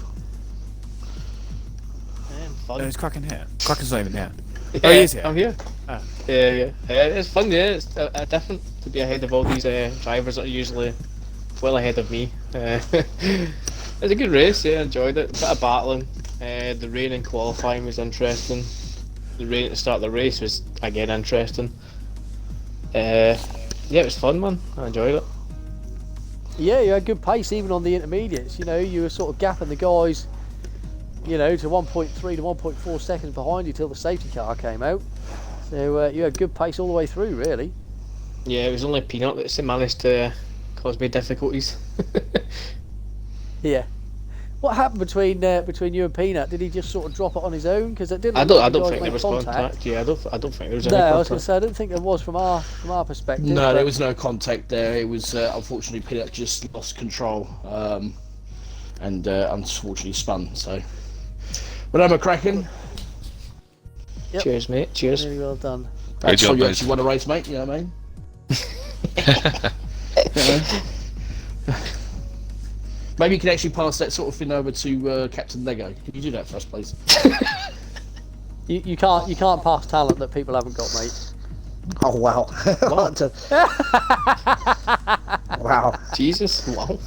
Fun. Is Kraken here? Kraken's not even here. Yeah, Oh, he is here. I'm here. Oh. Yeah. It's fun, yeah. It's different to be ahead of all these drivers that are usually well ahead of me. It's a good race, yeah, enjoyed it. Bit of battling. The rain in qualifying was interesting. The rain at the start of the race was, again, interesting. Yeah, it was fun, man. I enjoyed it. Yeah, you had good pace even on the intermediates. You were sort of gapping the guys, to 1.3 to 1.4 seconds behind you till the safety car came out. So you had good pace all the way through, really. Yeah, it was only Peanut that managed to cause me difficulties. Yeah. What happened between you and Peanut? Did he just sort of drop it on his own? Because it didn't. I look like don't you guys think there made was contact. Yeah, I don't think there was No, any I was contact. going to say I don't think there was from our perspective. No, but there was no contact there. It was unfortunately Peanut just lost control and unfortunately spun. So, but I'm a Kraken. Yep. Cheers, mate. Cheers. Really well done. Great That's job, how you mate. actually won a race, mate. You know what I mean? Maybe you can actually pass that sort of thing over to Captain Lego. Can you do that for us, please? You can't pass talent that people haven't got, mate. Oh, wow. Wow. Jesus. Wow.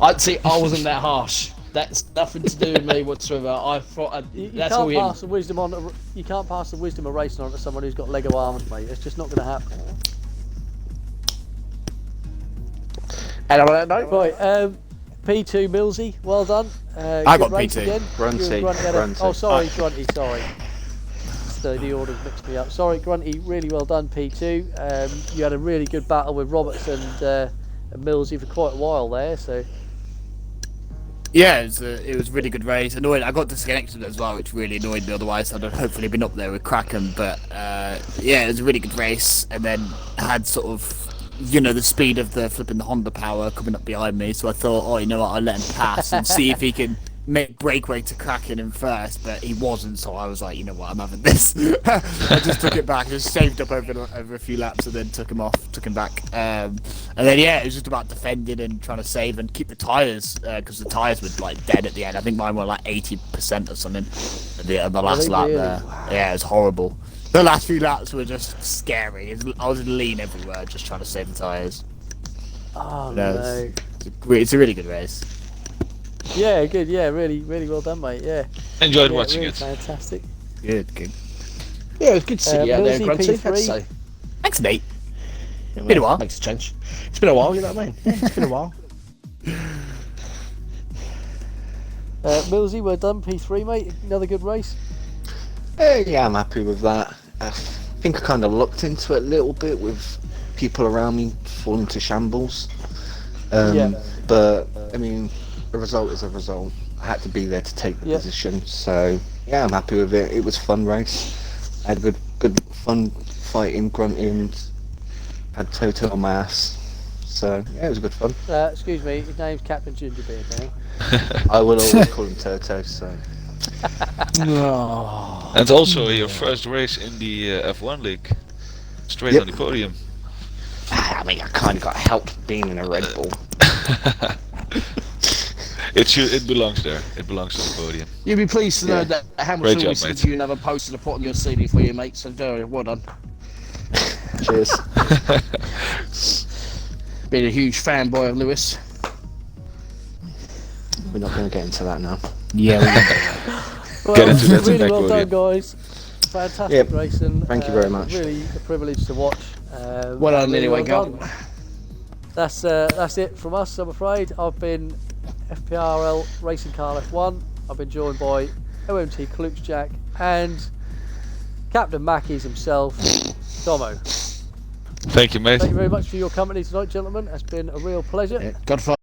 I'd say I wasn't that harsh. That's nothing to do with me whatsoever. I thought You that's all can't him. pass the wisdom on. You can't pass the wisdom of racing on to someone who's got Lego arms, mate. It's just not going to happen. And on that note, Right, P2 Millsy, well done. I good got race P2. again. Grunty, You and Grunty had Grunty. Oh, sorry, Grunty, sorry. The order's mixed me up. Sorry, Grunty, really well done, P2. You had a really good battle with Roberts and Millsy for quite a while there, so... Yeah, it was a really good race. Annoyed, I got disconnected as well, which really annoyed me. Otherwise, I'd have hopefully been up there with Kraken. But yeah, it was a really good race. And then had sort of, the speed of the flipping the Honda power coming up behind me. So I thought, oh, you know what, I'll let him pass and see if he can make breakaway to Kraken in first. But he wasn't, so I was like, you know what, I'm having this. I just took it back, just saved up over a few laps, and then took him back. And then yeah, it was just about defending and trying to save and keep the tyres, because the tyres were like dead at the end. I think mine were like 80% or something at the last lap really? there. Yeah, it was horrible. The last few laps were just scary. I was lean everywhere, just trying to save the tyres. Oh, No, no. It's a really good race. Yeah, good, yeah, really, really well done, mate, yeah. Enjoyed Yeah, watching really it. Fantastic. Good. yeah, it was good to see you out there, Millsy Grunty. I'd P3. say. Thanks, mate. Been a while. Makes a change. It's been a while, you know what I mean? Yeah, it's been a while. Millsy, we're done. P3, mate. Another good race. Yeah, I'm happy with that. I think I kind of looked into it a little bit with people around me falling to shambles. Yeah. But, I mean, a result is a result. I had to be there to take the Yeah. position. So, yeah, I'm happy with it. It was a fun race. I had good fun fighting, grunting, had Toto on my ass. So, yeah, it was good fun. Excuse me, his name's Captain Gingerbeard now. I will always call him Toto, so... Oh. And also your first race in the F1 league. Straight Yep. on the podium. I mean, I kind of got helped being in a Red Bull. It belongs there. It belongs to the podium. You'll be pleased to know Yeah. that Great Hamilton job, will send mate. you another poster to put on your CD for you, mate. So, well done. Cheers. Being a huge fanboy of Lewis. We're not going to get into that now. Yeah, Well, Get into that really back well podium. done, guys. Fantastic Yep. racing. Thank you very much. Really a privilege to watch. Well done, really anyway, well go. done. That's it from us, I'm afraid. I've been FPRL Racing Car F1. I've been joined by OMT Klukesjack and Captain Mackies himself, Tomo. Thank you, mate. Thank you very much for your company tonight, gentlemen. It's been a real pleasure. Yeah, Godfather.